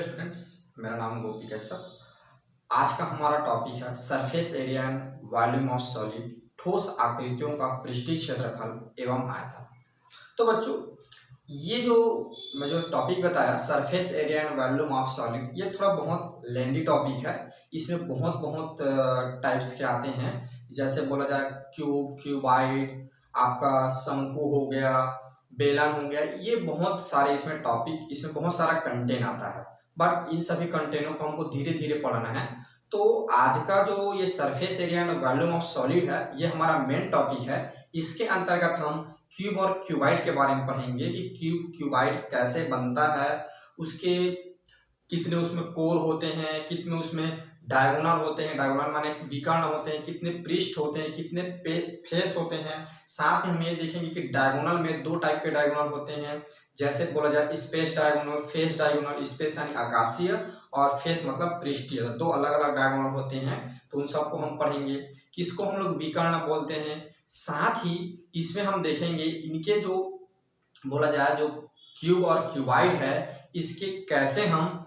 Students, मेरा नाम गोपी कश्यप। आज का हमारा टॉपिक है surface area and volume of solid, ठोस आकृतियों का पृष्ठीय क्षेत्रफल एवं आयतन। तो बच्चों, ये जो मैं जो टॉपिक बताया surface area and volume of solid, ये थोड़ा बहुत लेंदी टॉपिक है। इसमें बहुत बहुत टाइप्स के आते हैं। जैसे बोला जाए क्यूब, क्यूबाइड, आपका शंकु हो गया, बेलन हो गया, ये बहुत सारे इसमें टॉपिक, इसमें बहुत सारा कंटेंट आता है। बट इन सभी कंटेनों को हमको धीरे धीरे पढ़ना है। तो आज का जो ये surface area and volume of solid है, ये हमारा मेन टॉपिक है। इसके अंतर्गत हम क्यूब और क्यूबाइड के बारे में पढ़ेंगे कि क्यूब क्यूबाइड कैसे बनता है, उसके कितने उसमें कोर होते हैं, कितने उसमें डायगोनल होते हैं, डायगोनल माने विकर्ण होते हैं, कितने पृष्ठ होते हैं, कितने फेस होते हैं। साथ ही हम ये देखेंगे कि डायगोनल में दो टाइप के डायगोनल होते हैं। जैसे बोला जाए space diagonal, face diagonal, space यानी आकाशीय और फेस मतलब पृष्ठीय, दो अलग अलग डायगोनल होते हैं। तो उन सबको हम पढ़ेंगे। किसको हम लोग विकर्ण बोलते हैं। साथ ही इसमें हम देखेंगे इनके जो बोला जाए जो क्यूब और क्यूबाइड है, इसके कैसे हम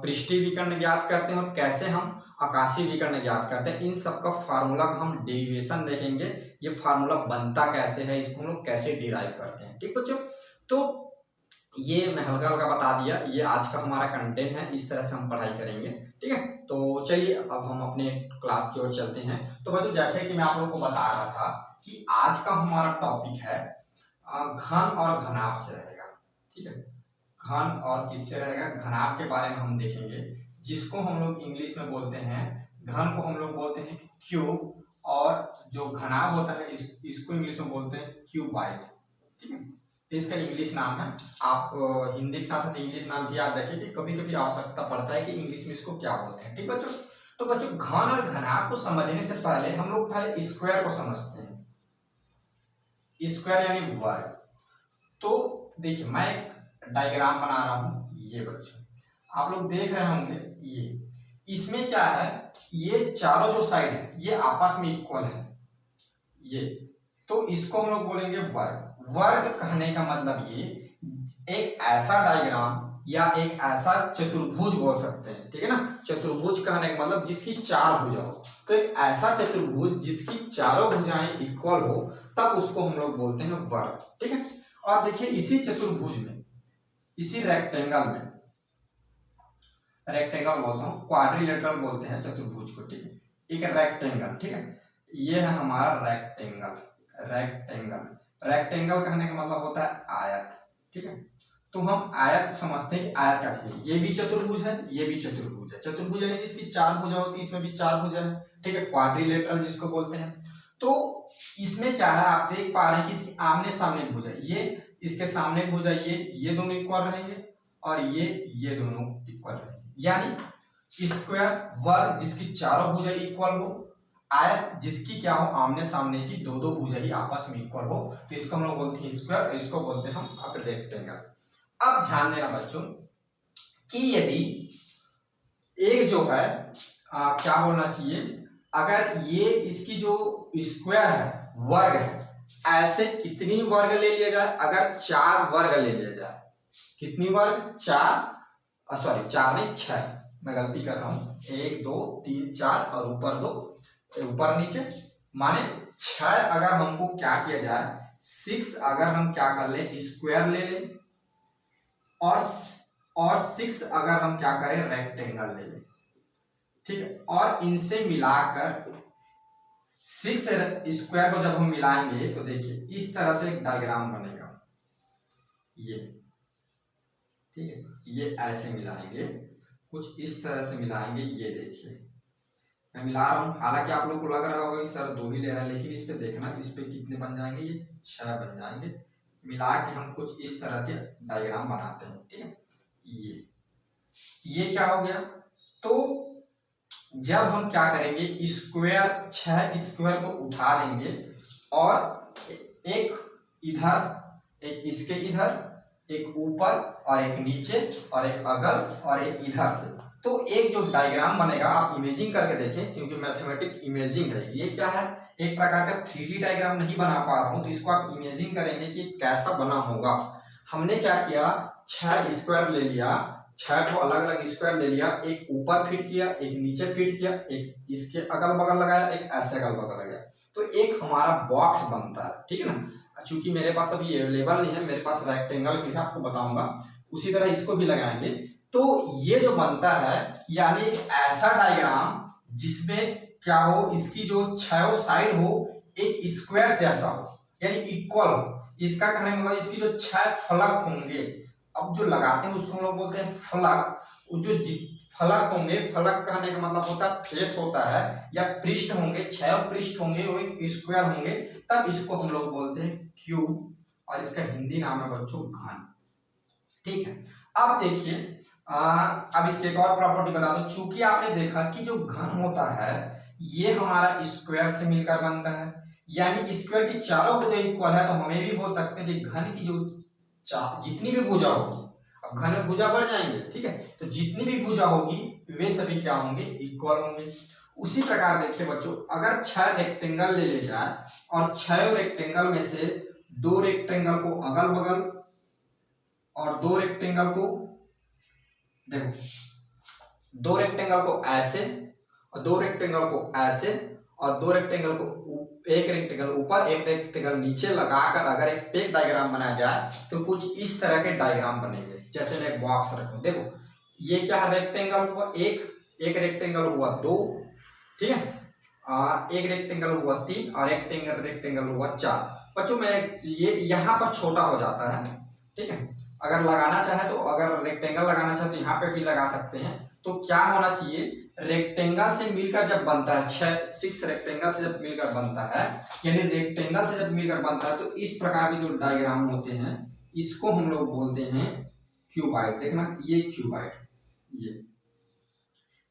पृष्ठीय विकर्ण ज्ञात करते हैं और कैसे हम आकाशीय विकर्ण ज्ञात करते हैं। इन सब का फार्मूला का हम डेरिवेशन देखेंगे। ये फार्मूला बनता कैसे है, इसको हम लोग कैसे डिराइव करते हैं। ठीक बच्चों, तो ये मैं हल्का हल्का बता दिया। ये आज का हमारा कंटेंट है, इस तरह से हम पढ़ाई करेंगे। ठीक है, तो चलिए अब हम अपने क्लास की ओर चलते हैं। तो बच्चों, जैसे कि मैं आप लोगों को बता रहा था कि आज का हमारा टॉपिक है घन और घनाभ से रहेगा। ठीक है, घन और किससे रहेगा, घनाभ के बारे में हम देखेंगे। जिसको हम लोग इंग्लिश में बोलते हैं, घन को हम लोग बोलते हैं क्यूब, और जो घनाभ होता है इसको इंग्लिश में बोलते हैं क्यूबाइड। ठीक है, इसका इंग्लिश नाम है। आप हिंदी के साथ साथ इंग्लिश नाम भी याद रखिए कि कभी कभी आवश्यकता पड़ता है कि इंग्लिश में इसको क्या बोलते हैं। ठीक बच्चों, तो बच्चों घन और घनाभ को समझने से पहले हम लोग पहले स्क्वायर को समझते हैं। स्क्वायर यानी वर्ग। तो देखिए, मैं एक डायग्राम बना रहा हूं। ये बच्चों आप लोग देख रहे होंगे, ये इसमें क्या है, ये चारों जो साइड है ये आपस में इक्वल है। ये तो इसको हम लोग बोलेंगे वर्ग। वर्ग कहने का मतलब ये एक ऐसा डायग्राम या एक ऐसा चतुर्भुज बोल सकते हैं। ठीक है ना, चतुर्भुज कहने का मतलब जिसकी चार भुजा हो। तो एक ऐसा चतुर्भुज जिसकी चारों भुजाएं इक्वल हो, तब उसको हम लोग बोलते हैं वर्ग। ठीक है, और देखिए इसी चतुर्भुज में, इसी रेक्टेंगल में, रेक्टेंगल बोलता हूँ, क्वाड्रिलेटरल बोलते हैं चतुर्भुज को। ठीक है, एक रेक्टेंगल। ठीक है, ये है हमारा रेक्टेंगल। रेक्टेंगल रेक्टेंगल कहने का मतलब होता है आयत। ठीक है, तो हम आयत समझते हैं कि आयत का चीज, ये भी चतुर्भुज है, ये भी चतुर्भुज है। चतुर्भुज यानी जिसकी चार भुजा होती है, इसमें भी चार भुजा है। ठीक है, क्वाड्रिलेटरल जिसको बोलते हैं। तो इसमें क्या है, आप देख पा रहे हैं कि इसकी आमने सामने भुजा, ये इसके सामने भुजा, ये दोनों इक्वल रहेंगे, और ये दोनों इक्वल रहेंगे। यानी स्क्वायर वर्ग जिसकी चारों भुजा इक्वल हो, आयत जिसकी क्या हो, आमने सामने की दो दो भुजा ही आपस में इक्वल हो, तो इसको हम लोग बोलते हैं स्क्वायर, इसको बोलते हैं हम रेक्टेंगल। अब ध्यान देना बच्चों कि यदि एक जो है क्या बोलना चाहिए, अगर ये इसकी जो स्क्वायर है, वर्ग है, ऐसे कितनी वर्ग ले लिया जाए, अगर चार वर्ग ले लिया जाए। कितनी वर्ग, चार, सॉरी चार नहीं, छह, मैं गलती कर रहा हूं, एक दो तीन चार और ऊपर दो, ऊपर नीचे, माने छह। अगर हमको क्या किया जाए, 6 अगर हम क्या कर ले, स्क्वायर ले ले, और 6 अगर हम क्या करें, रेक्टेंगल ले ले। ठीक है, और इनसे मिलाकर 6 स्क्वायर को जब हम मिलाएंगे तो देखिए इस तरह से एक डायग्राम बनेगा। ये ठीक है, ये ऐसे मिलाएंगे, कुछ इस तरह से मिलाएंगे। ये देखिए मैं मिला रहा हूं, हालांकि आप लोग को लग रहा होगा कि सर दो ही ले रहा है, लेकिन इस पे देखना, इस पे कितने बन जाएंगे, ये 6 बन जाएंगे। मिला के हम कुछ इस तरह के डायग्राम बनाते हैं। ठीक है, ये क्या हो गया। तो जब हम क्या करेंगे, स्क्वायर 6 स्क्वायर को उठा लेंगे, और एक इधर, एक इसके इधर, एक ऊपर और एक नीचे, और एक अगल और एक इधर से, तो एक जो डायग्राम बनेगा, आप इमेजिंग करके देखें, क्योंकि मैथमेटिक इमेजिंग है। ये क्या है, एक प्रकार का 3D डायग्राम नहीं बना पा रहा हूं, तो इसको आप इमेजिंग करेंगे कि कैसा बना होगा। हमने क्या किया, 6 स्क्वायर ले लिया, 6 को अलग अलग स्क्वायर ले लिया, एक ऊपर फिट किया, एक नीचे फिट किया, एक इसके अगल बगल लगाया, एक ऐसे अगल बगल लगाया, तो एक हमारा बॉक्स बनता है, ठीक है ना। चूंकि मेरे पास अभी अवेलेबल नहीं है, मेरे पास रेक्टेंगल भी है, आपको बताऊंगा, उसी तरह इसको भी लगाएंगे। तो ये जो बनता है यानी एक ऐसा डायग्राम जिसमें क्या हो, इसकी जो 6 साइड हो एक स्क्वायर जैसा हो, यानी इक्वल हो। इसका कहने का मतलब इसकी जो 6 फलक होंगे, अब जो लगाते हैं उसको हम लोग बोलते हैं फलक। जो फलक होंगे, फलक कहने का मतलब होता है फेस होता है, या पृष्ठ होंगे, 6 पृष्ठ होंगे, वो एक स्क्वायर होंगे, तब इसको हम लोग बोलते हैं क्यूब, और इसका हिंदी नाम है बच्चों घन। ठीक है, अब देखिए अब इसके एक और प्रॉपर्टी बता दो। चूंकि आपने देखा कि जो घन होता है ये हमारा स्क्वायर से मिलकर बनता है, यानी स्क्वायर की चारों भुजा इक्वल है, तो हमें भी बोल सकते हैं कि घन की जो जितनी भी भुजा होगी, अब घन में भुजा बढ़ जाएंगे, ठीक है, तो जितनी भी भुजा होगी वे सभी क्या होंगे, इक्वल होंगे। उसी प्रकार देखिए बच्चों, अगर 6 रेक्टेंगल ले ले जाए और 6 रेक्टेंगल में से 2 रेक्टेंगल को अगल बगल और 2 रेक्टेंगल को, देखो 2 रेक्टेंगल को ऐसे और 2 रेक्टेंगल को ऐसे और 2 रेक्टेंगल को एक रेक्टेंगल ऊपर एक रेक्टेंगल नीचे लगाकर अगर एक पेक डायग्राम बनाया जाए तो कुछ इस तरह के डायग्राम बनेंगे। जैसे मैं एक बॉक्स रखूं, देखो ये क्या है, रेक्टेंगल हुआ एक रेक्टेंगल हुआ 2, ठीक है, एक रेक्टेंगल हुआ 3 और एक रेक्टेंगल हुआ 4। बच्चों में ये यहाँ पर छोटा हो जाता है, ठीक है, अगर लगाना चाहे तो, अगर रेक्टेंगल लगाना चाहे तो यहाँ पे भी लगा सकते हैं। तो क्या होना चाहिए, रेक्टेंगल से मिलकर जब बनता है 6 रेक्टेंगल से जब मिलकर बनता है, यानी रेक्टेंगल से जब मिलकर बनता है तो इस प्रकार के जो डायग्राम होते हैं इसको हम लोग बोलते हैं क्यूबाइड। देखना ये क्यूबाइड, ये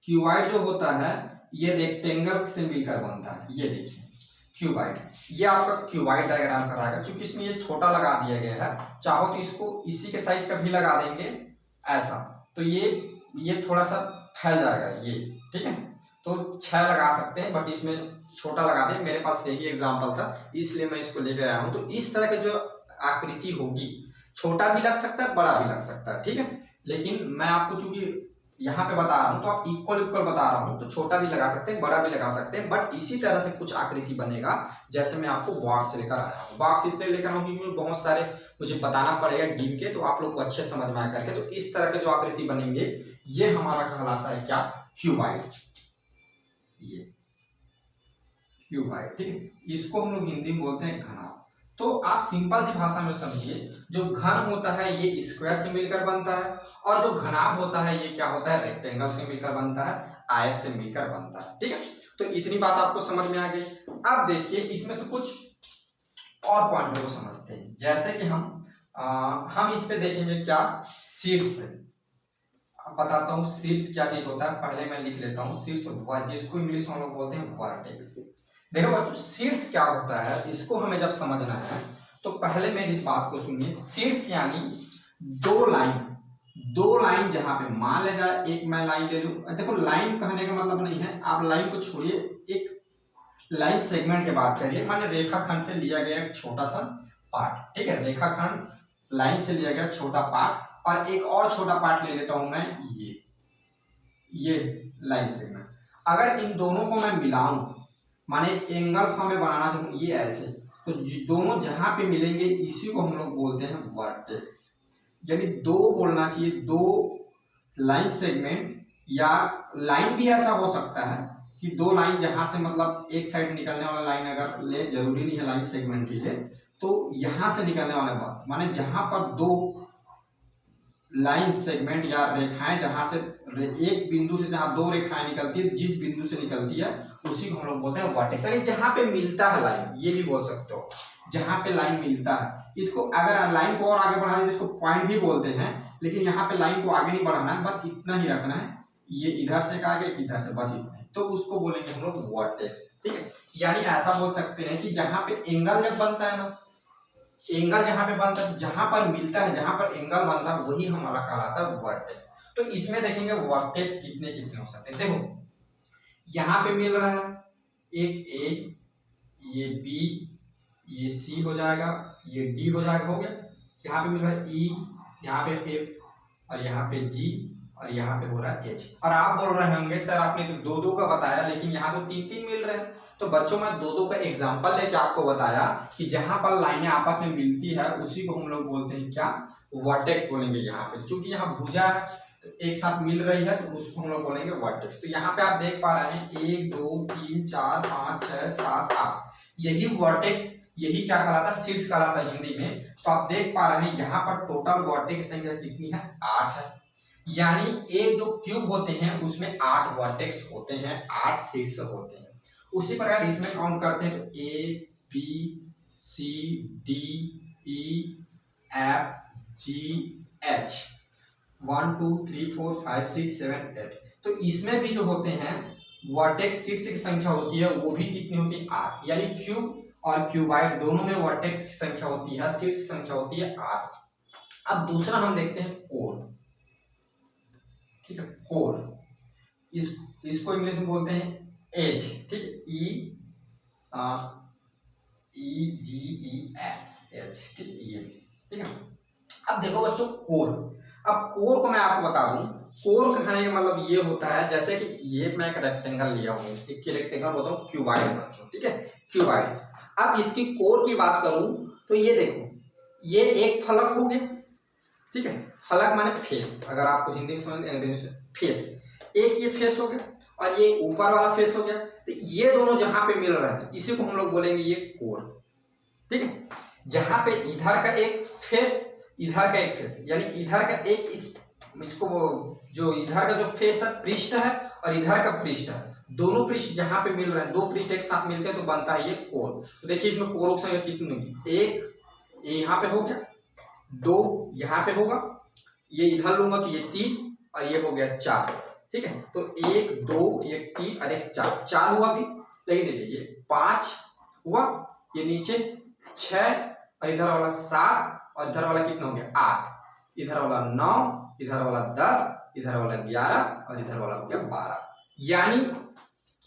क्यूबाइड जो होता है ये रेक्टेंगल से मिलकर बनता है। ये देखिए क्यूबाइड, ये आपका क्यूबाइड डायग्राम कराएगा। क्योंकि इसमें ये छोटा लगा दिया गया है, चाहो तो इसको इसी के साइज का भी लगा देंगे ऐसा, तो ये थोड़ा सा फैल जाएगा ये, ठीक है, तो 6 लगा सकते हैं, बट इसमें छोटा लगा दें, मेरे पास यही एग्जांपल था इसलिए मैं इसको लेकर आया हूं। तो इस तरह की जो आकृति होगी, छोटा भी लग सकता है, बड़ा भी लग सकता है, ठीक है, लेकिन मैं आपको चूंकि यहाँ पे बता रहा हूँ तो आप इक्वल इक्वल बता रहा हूँ, तो छोटा भी लगा सकते हैं, बड़ा भी लगा सकते हैं, बट इसी तरह से कुछ आकृति बनेगा जैसे मैं आपको बॉक्स लेकर आया हूँ। बॉक्स इसलिए लेकर आऊँ क्योंकि बहुत सारे मुझे बताना पड़ेगा गिन के, तो आप लोग को अच्छे समझ में आ करके, तो इस तरह के जो आकृति बनेंगे ये हमारा कहलाता है क्या, क्यूबाइड। ये क्यूबाइड, ठीक है, इसको हम लोग हिंदी में बोलते हैं घना। तो आप सिंपल सी भाषा में समझिए, जो घन होता है ये स्क्वायर से मिलकर बनता है, और जो घनाभ होता है ये क्या होता है, रेक्टेंगल से मिलकर बनता है, आयत से मिलकर बनता है, ठीक है। तो इतनी बात आपको समझ में आ गई। अब देखिए इसमें से कुछ और पॉइंटों को समझते हैं, जैसे कि हम इस पे देखेंगे क्या, शीर्ष। बताता हूँ शीर्ष क्या चीज होता है, पहले मैं लिख लेता हूँ शीर्ष, जिसको इंग्लिश में हम लोग बोलते हैं वर्टेक्स। देखो बच्चों शीर्ष क्या होता है, इसको हमें जब समझना है तो पहले मेरी इस बात को सुनिए। शीर्ष यानी दो लाइन जहां पे मान ले जाए, एक मैं लाइन ले लूं, देखो लाइन कहने का मतलब नहीं है, आप लाइन को छोड़िए, एक लाइन सेगमेंट की बात करिए, माने रेखाखंड से लिया गया एक छोटा सा पार्ट, ठीक है, रेखाखंड लाइन से लिया गया छोटा पार्ट, और एक और छोटा पार्ट ले लेता हूं मैं ये लाइन सेगमेंट। अगर इन दोनों को मैं मिलाऊं, माने एंगल फॉर्म में बनाना चाहूँ ये ऐसे, तो दोनों जहां पे मिलेंगे इसी को हम लोग बोलते हैं वर्टेक्स। यानी दो बोलना चाहिए, दो लाइन सेगमेंट, या लाइन भी ऐसा हो सकता है कि दो लाइन जहां से मतलब एक साइड निकलने वाला लाइन अगर ले, जरूरी नहीं है लाइन सेगमेंट ही है, तो यहां से निकलने वाला बात, माने जहां पर दो लाइन सेगमेंट या रेखाएं, जहां से एक बिंदु से जहां दो रेखाएं निकलती है, जिस बिंदु से निकलती है उसी को हम लोग बोलते हैं वर्टेक्स। यानी जहां पे मिलता है लाइन, ये भी बोल सकते हो, जहां पे लाइन मिलता है, इसको अगर लाइन को और आगे बढ़ा दें इसको पॉइंट भी बोलते हैं, लेकिन यहाँ पे लाइन को आगे नहीं बढ़ाना है, बस इतना ही रखना है, ये इधर से आगे इधर से, बस इतना, तो उसको बोलेंगे हम लोग वर्टेक्स, ठीक है। यानी ऐसा बोल सकते हैं कि जहां पे एंगल जब बनता है ना, एंगल जहां पे बनता है, जहां पर मिलता है, जहां पर एंगल बनता है, वही हमारा कहलाता है वर्टेक्स। तो इसमें देखेंगे वर्टेक्स कितने कितने हो सकते हैं। देखो यहाँ पे मिल रहा है एक ए, ये बी, ये सी हो जाएगा, ये डी हो जाएगा, हो गया। यहाँ पे मिल रहा है ई, यहाँ पे एफ और यहाँ पे जी, और यहाँ पे हो रहा है एच। और आप बोल रहे होंगे सर आपने तो दो दो का बताया लेकिन यहाँ तो तीन तीन मिल रहे हैं। तो बच्चों मैं दो दो का एग्जांपल लेके आपको बताया कि जहां पर लाइनें आपस में मिलती है उसी को हम लोग बोलते हैं क्या, वर्टेक्स बोलेंगे। यहाँ पे चूंकि यहाँ भुजा है तो एक साथ मिल रही है तो उसको हम लोग बोलेंगे वर्टेक्स। तो यहाँ पे आप देख पा रहे हैं 1 2 3 4 5 6 7 8, यही वर्टेक्स, यही क्या कहलाता है, शीर्ष कहलाता है हिंदी में। तो आप देख पा रहे हैं यहाँ पर टोटल वर्टेक्स संख्या कितनी है, 8 है। यानी एक जो क्यूब होते हैं उसमें 8 वर्टेक्स होते हैं, 8 शीर्ष होते हैं। उसी प्रकार इसमें काउंट करते हैं तो A B C D E F G H 1 2 3 4 5 6 7 8। तो इसमें भी जो होते हैं वर्टेक्स शीर्ष की संख्या होती है वो भी कितनी होती है, 8। यानी क्यूब और क्यूबाइड दोनों में वर्टेक्स की संख्या होती है, शीर्ष की संख्या होती है 8। अब दूसरा हम देखते हैं कोर। ठीक है, कोर इसको इंग्लिश में बोलते हैं एज। ठीक है, ई जी ई एस एच। ठीक है, ये ठीक है। अब देखो बच्चों कोर, अब कोर को मैं आपको बता दूं, कोर कहने का मतलब ये होता है जैसे कि ये मैं एक रेक्टेंगल लिया हूं, एक रेक्टेंगल बोलता हूं क्यूबाइड बच्चों। ठीक है, क्यूबाइड। अब इसकी कोर की बात करूं तो ये देखो, ये एक फलक हो गया। ठीक है, फलक माने फेस, अगर आपको हिंदी में समझ इंग्लिश में फेस, एक ये फेस हो गया और ये ऊपर वाला फेस हो गया। तो ये दोनों जहां पे मिल रहे हैं इसी को हम लोग बोलेंगे ये कोर। ठीक है, जहां पे इधर का एक फेस इधर का एक फेस, यानी इधर का एक इसको जो इधर का जो फेस है पृष्ठ है और इधर का पृष्ठ है, दोनों पृष्ठ जहां पे मिल रहे हैं, दो पृष्ठ एक साथ मिलकर तो बनता है ये कोर। तो देखिए इसमें कोरों की संख्या कितनी होगी, एक ये यहाँ पे हो गया, दो यहाँ पे होगा, ये इधर लूंगा तो ये 3 और ये हो गया 4। ठीक है, तो 1 2 1 3 और 1 4, 4 हुआ भी। लेकिन देखिए ये 5 हुआ, ये नीचे 6 और इधर वाला 7 और इधर वाला कितना हो गया 8, इधर वाला 9, इधर वाला 10, इधर वाला 11 और इधर वाला हो गया 12। यानी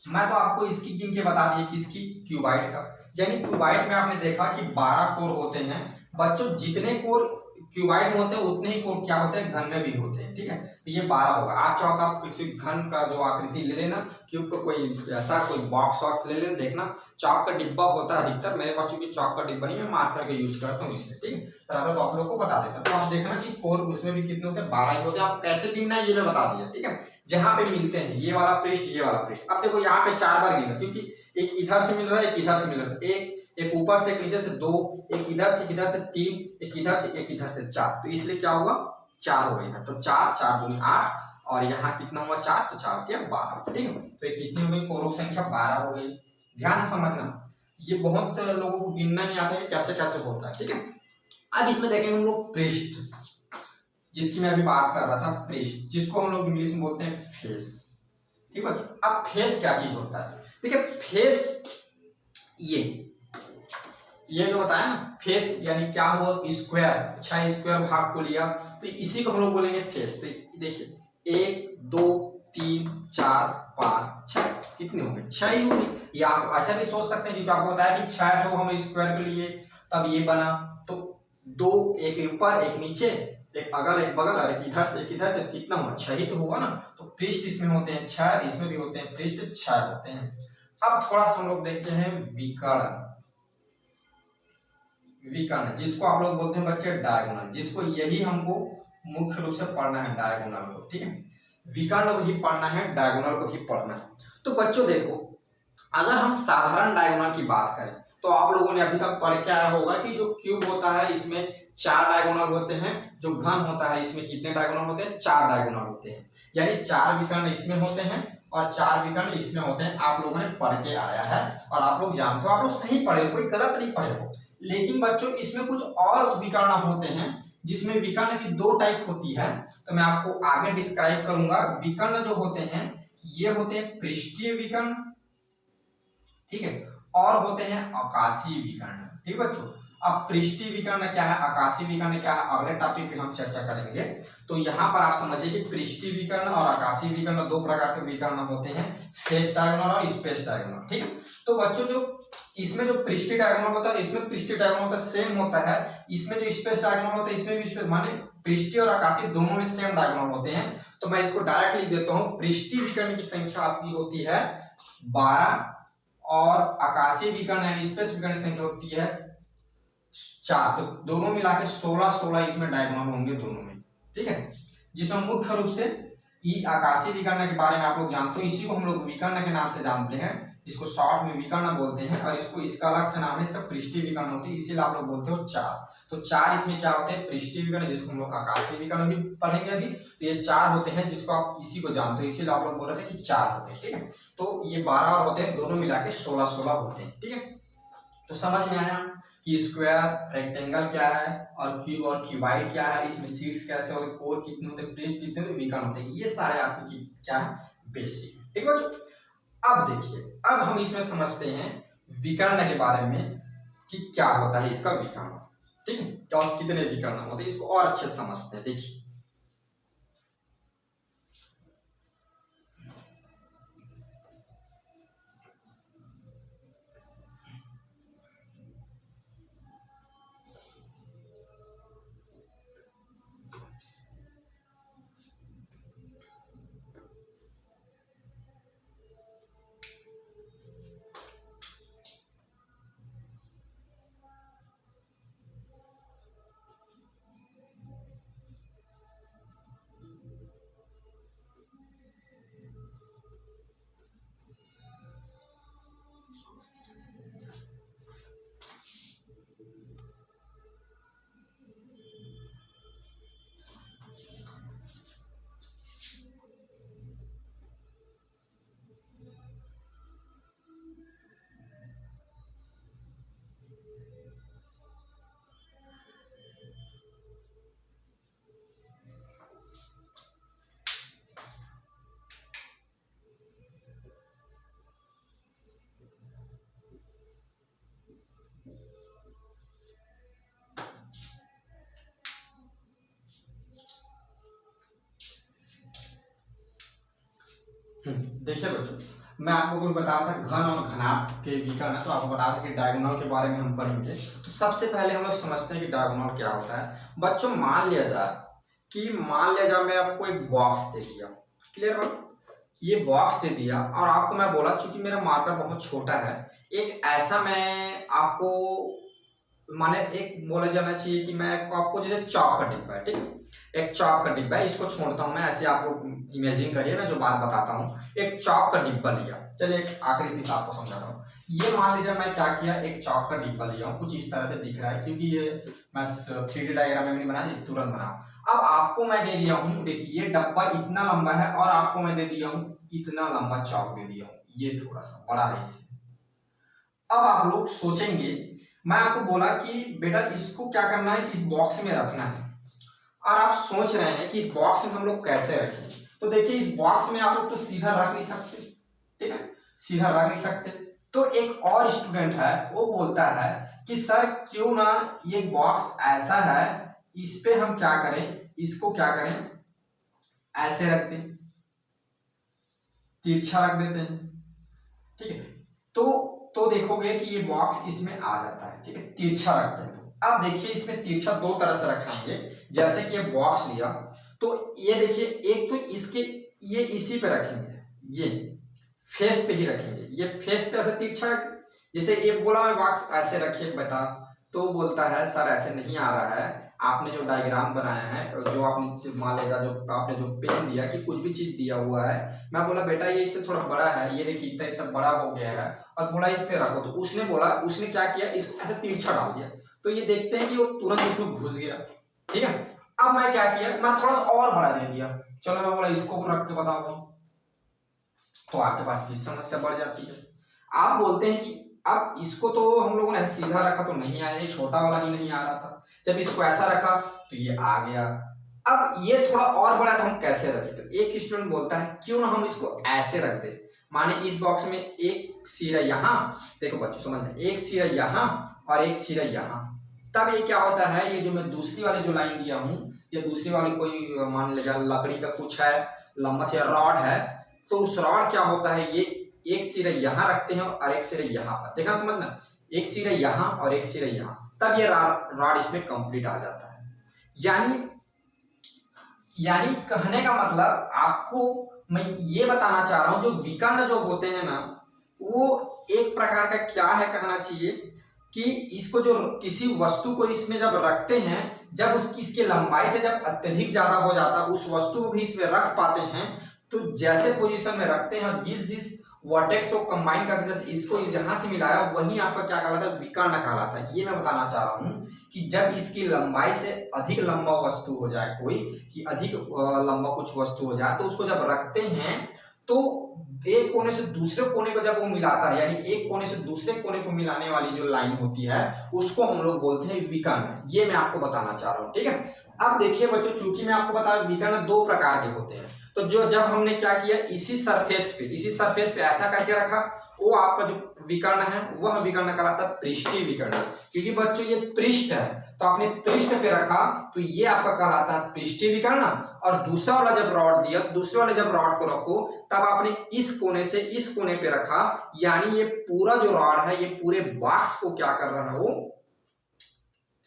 मैं तो आपको इसकी गिन के बता दिए, किसकी, क्यूबाइड का। यानी क्यूबाइड में आपने देखा कि 12 कोर होते हैं बच्चों। जितने कोर क्यूबाइड में होते हैं उतने ही कोर क्या होते हैं, घन में भी होते हैं। ठीक है, तो ये 12 होगा। आप चाहो तो आप किसी घन का जो आकृति ले लेना, क्यूब का कोई ऐसा कोई बॉक्स वॉक्स ले लेना, देखना चौक का डिब्बा होता है अधिकतर, मेरे पास चूंकि चौक का डिब्बा नहीं, मैं मार्कर के यूज करता हूँ इसलिए। ठीक है, तो आप लोग को बता देता। तो आप देखना कि कोर उसमें भी कितने होते हैं, 12 ही होते हैं। आप कैसे गिनना है ये मैं बता दिया। ठीक है, जहां पे मिलते हैं ये वाला पृष्ठ ये वाला पृष्ठ। अब देखो यहाँ पे 4 बार गिना, क्योंकि एक इधर से मिल रहा है, एक इधर से मिल रहा है, एक ऊपर से एक नीचे से 2, एक इधर से 3, एक इधर से 4। तो इसलिए क्या होगा, 4 हो गया। तो 4 4 दूनी 8 और यहाँ कितना हुआ 4, तो 4 क्या 12। ठीक है, तो ये कितनी हो गई, कोरों की संख्या 12 हो गई। ध्यान से समझना, ये बहुत लोगों को गिनना नहीं आता है कैसे कैसे होता है। ठीक है, अब इसमें देखेंगे हम लोग पृष्ठ, जिसकी मैं अभी बात कर रहा था, पृष्ठ, जिसको हम लोग इंग्लिश में बोलते हैं फेस। ठीक है, अब फेस क्या चीज होता है, देखिए फेस ये जो बताया ना, फेस यानी क्या हुआ, स्क्वायर, 6 स्क्वायर भाग को लिया तो इसी को हम लोग बोलेंगे फेस। तो देखिए 1 2 3 4 5 6, कितने होंगे, 6 ही होंगे। या आप ऐसा भी सोच सकते हैं क्योंकि आपको बताया कि 6 तो हम स्क्वायर के लिए तब ये बना, तो 2, एक ऊपर एक नीचे, एक अगल एक बगल और एक इधर से कितना हुआ, 6 ही तो हुआ ना। तो पृष्ठ इसमें होते हैं 6, इसमें भी होते हैं पृष्ठ 6 होते हैं। अब थोड़ा सा हम लोग देखते हैं विकर्ण, जिसको आप लोग बोलते हैं बच्चे डायगोनल, जिसको यही हमको मुख्य रूप से पढ़ना है, डायगोनल को। ठीक है, विकर्ण को ही पढ़ना है, डायगोनल को ही पढ़ना है। तो बच्चों देखो, अगर हम साधारण डायगोनल की बात करें तो आप लोगों ने अभी तक पढ़ के आया होगा कि जो क्यूब होता है इसमें 4 डायगोनल होते हैं, जो घन होता है इसमें कितने डायगोनल होते हैं, 4 डायगोनल होते हैं। यानी 4 विकर्ण इसमें होते हैं और 4 विकर्ण इसमें होते हैं। आप लोगों ने पढ़ के आया है और आप लोग जानते हो, आप लोग सही पढ़े हो, कोई गलत नहीं पढ़े हो। लेकिन बच्चों इसमें कुछ और विकर्ण होते हैं, जिसमें विकर्ण की 2 टाइप होती है, तो मैं आपको आगे डिस्क्राइब करूंगा। विकर्ण जो होते हैं ये होते हैं पृष्ठीय विकर्ण, ठीक है, और होते हैं आकाशीय विकर्ण। ठीक है बच्चों, अब पृष्ठीय विकर्ण क्या है, आकाशीय विकर्ण क्या है, अगले टॉपिक पे हम चर्चा करेंगे। तो यहाँ पर आप समझिए कि पृष्ठीय विकर्ण और आकाशीय विकर्ण 2 प्रकार के विकर्ण होते हैं, फेस डायगोनल और स्पेस डायगोनल। ठीक है, तो बच्चों जो इसमें जो पृष्ठीय डायगोनल होता है इसमें पृष्ठीय डायगोनल होता है सेम होता है, इसमें जो स्पेस डायगोनल होता है इसमें भी स्पेस, माने पृष्ठीय और आकाशीय दोनों में सेम डायगोनल होते हैं। तो मैं इसको डायरेक्ट लिख देता हूं, पृष्ठीय विकर्ण की संख्या आपकी होती है 12 और आकाशीय विकर्ण यानी स्पेस विकर्ण की संख्या होती है 4। तो दोनों मिला के 16 इसमें डायगोनल होंगे दोनों में, ठीक है। जिसमें मुख्य रूप से ई आकाशीय विकर्ण के बारे में आप लोग जानते हो, इसी को हम लोग विकर्ण के नाम से जानते हैं, इसको शॉर्ट में विकर्ण बोलते हैं, और इसको इसका अलग से नाम है, इसका पृष्ठीय विकर्ण होती है, इसीलिए आप लोग बोलते हो 4। तो 4 इसमें क्या होते हैं, पृष्ठीय विकर्ण, जिसको हम लोग आकाशीय विकर्ण भी पढ़ेंगे अभी। तो ये 4 होते हैं जिसको आप इसी को जानते हो, इसीलिए आप लोग बोल रहे थे कि 4 होते हैं, ठीक है। तो ये 12 और होते हैं, दोनों मिला के 16 होते हैं, ठीक है। तो समझ में आया कि स्क्वायर, रेक्टेंगल क्या है, और क्यूब और क्यूबाइड क्या है, इसमें शीर्ष कैसे होते, कोर कितने होते, पृष्ठ कितने होते, विकर्ण होते हैं, ये सारे आपकी क्या है, बेसिक, ठीक है बच्चों। अब देखिए, अब हम इसमें समझते हैं विकर्ण के बारे में कि क्या होता है इसका विकर्ण, ठीक है, और कितने विकर्ण होते हैं, इसको और अच्छे से समझते हैं। देखिए देखिए बच्चों, मैं आपको कुछ बता रहा था घन और घनाभ के विकर्ण, तो आपको बता था कि डायगोनल के बारे में हम पढ़ेंगे। तो सबसे पहले हम लोग समझते हैं कि डायगोनल क्या होता है। बच्चों मान लिया जाए मैं आपको एक बॉक्स दे दिया, क्लियर है, ये बॉक्स दे दिया, और आपको मैं बोला चूंकि मेरा मार्कर बहुत छोटा है, एक ऐसा मैं आपको माने एक बोला जाना चाहिए कि मैं आपको जैसे चौक का डिब्बा है, ठीक है, एक चौक का डिब्बा है, इसको छोड़ता हूं मैं, ऐसे आप लोग इमेजिन करिए, मैं जो बात बताता हूँ, एक चौक का डिब्बा लिया, चलिए एक आकृति से आपको समझा रहा हूँ। ये मान लीजिए मैं क्या किया, एक चौक का डिब्बा लिया हूँ, कुछ इस तरह से दिख रहा है, क्योंकि ये मैं 3D डायग्राम में नहीं बनाया, तुरंत बना। अब आपको मैं दे दिया हूँ, देखिए ये डब्बा इतना लंबा है, और आपको मैं दे दिया हूँ इतना लंबा चौक दे दिया हूँ, ये थोड़ा सा बड़ा है इससे। अब आप लोग सोचेंगे, मैं आपको बोला कि बेटा इसको क्या करना है, इस बॉक्स में रखना है, और आप सोच रहे हैं कि इस बॉक्स में हम लोग कैसे रखें। तो देखिए इस बॉक्स में आप लोग तो सीधा रख नहीं सकते, ठीक है, सीधा रख नहीं सकते। तो एक और स्टूडेंट है, वो बोलता है कि सर क्यों ना ये बॉक्स ऐसा है, इस पे हम क्या करें, इसको क्या करें, ऐसे रख दें, तिरछा रख देते हैं, ठीक है। तो देखोगे कि ये बॉक्स इसमें आ जाता है, ठीक है, तिरछा रखते हैं। तो अब देखिए इसमें तिरछा दो तरह से रखाएंगे, जैसे कि ये बॉक्स लिया, तो ये देखिए एक तो इसके ये इसी पे रखेंगे, ये फेस पे ही रखेंगे, ये फेस पे ऐसे तिरछा रखें। जैसे ये बोला मैं बॉक्स ऐसे रखिए बेटा, तो बोलता है सर ऐसे नहीं आ रहा है, आपने जो डायग्राम बनाया है, जो आपने मान लेगा जो आपने जो पेन दिया कि कुछ भी चीज दिया हुआ है, मैं बोला बेटा ये इससे थोड़ा बड़ा है, ये देखिए इतना इतना बड़ा हो गया है, और बोला इस पे रखो। तो उसने बोला, उसने क्या किया, इसको ऐसे तिरछा डाल दिया, तो ये देखते हैं कि वो तुरंत इसमें घुस गया, ठीक है। अब मैं क्या किया, मैं थोड़ा सा और बड़ा दे दिया, चलो मैं बोला इसको रख के बताओ भाई, तो आपके पास की समस्या बढ़ जाती है। आप बोलते हैं कि अब इसको तो हम लोगों ने सीधा रखा तो नहीं आया, ये छोटा वाला ही नहीं आ रहा था, जब इसको ऐसा रखा तो ये आ गया। अब ये थोड़ा और बड़ा तो हम कैसे रखें, तो एक स्टूडेंट बोलता है क्यों ना हम इसको ऐसे रख दे, माने इस बॉक्स में एक सिरा यहाँ, देखो बच्चों समझना, एक सिरा यहाँ और एक सिरा यहाँ, तब ये क्या होता है, ये जो मैं दूसरी वाली जो लाइन दिया हूँ, ये दूसरी वाली कोई मान लीजिए लकड़ी का कुछ है, लंबा सा रॉड है, तो उस रॉड क्या होता है, ये एक सिरा यहाँ रखते हैं और एक सिरा यहाँ पर, देखना समझना, एक सिरा यहाँ और एक सिरा यहाँ, तब ये रॉड इसमें कंप्लीट आ जाता है। यानी यानी कहने का मतलब आपको मैं ये बताना चाह रहा हूं, जो विकर्ण जो होते हैं ना, वो एक प्रकार का क्या है कहना चाहिए कि इसको जो किसी वस्तु को इसमें जब रखते हैं, जब उसकी इसकी लंबाई से जब अत्यधिक ज्यादा हो जाता है, उस वस्तु को भी इसमें रख पाते हैं, तो जैसे पोजीशन में रखते हैं और जिस जिस वर्टेक्स को कंबाइन करते हैं, जैसे इसको यहाँ से मिलाया, वही आपका क्या कहलाता है, विकर्ण कहलाता है। ये मैं बताना चाह रहा हूँ कि जब इसकी लंबाई से अधिक लंबा वस्तु हो जाए, कोई कि अधिक लंबा कुछ वस्तु हो जाए, तो उसको जब रखते हैं तो एक कोने से दूसरे कोने को जब वो मिलाता है, यानी एक कोने से दूसरे कोने को मिलाने वाली जो लाइन होती है, उसको हम लोग बोलते हैं विकर्ण। ये मैं आपको बताना चाह रहा हूँ, ठीक है। अब देखिए बच्चों, चूंकि मैं आपको बताया विकर्ण दो प्रकार के होते हैं, तो जो जब हमने क्या किया, इसी सरफेस पे ऐसा करके रखा, वो आपका जो विकर्ण है वह विकर्ण कहलाता है पृष्ठीय विकर्ण। क्योंकि बच्चों ये पृष्ठ है, तो आपने पृष्ठ पे रखा, तो ये आपका कहलाता है पृष्ठीय विकर्ण। और दूसरा वाला जब रॉड दिया, दूसरे वाले जब रॉड को रखो, तब आपने इस कोने से इस कोने पे रखा, यानी ये पूरा जो रॉड है, ये पूरे बॉक्स को क्या कर रहा है, वो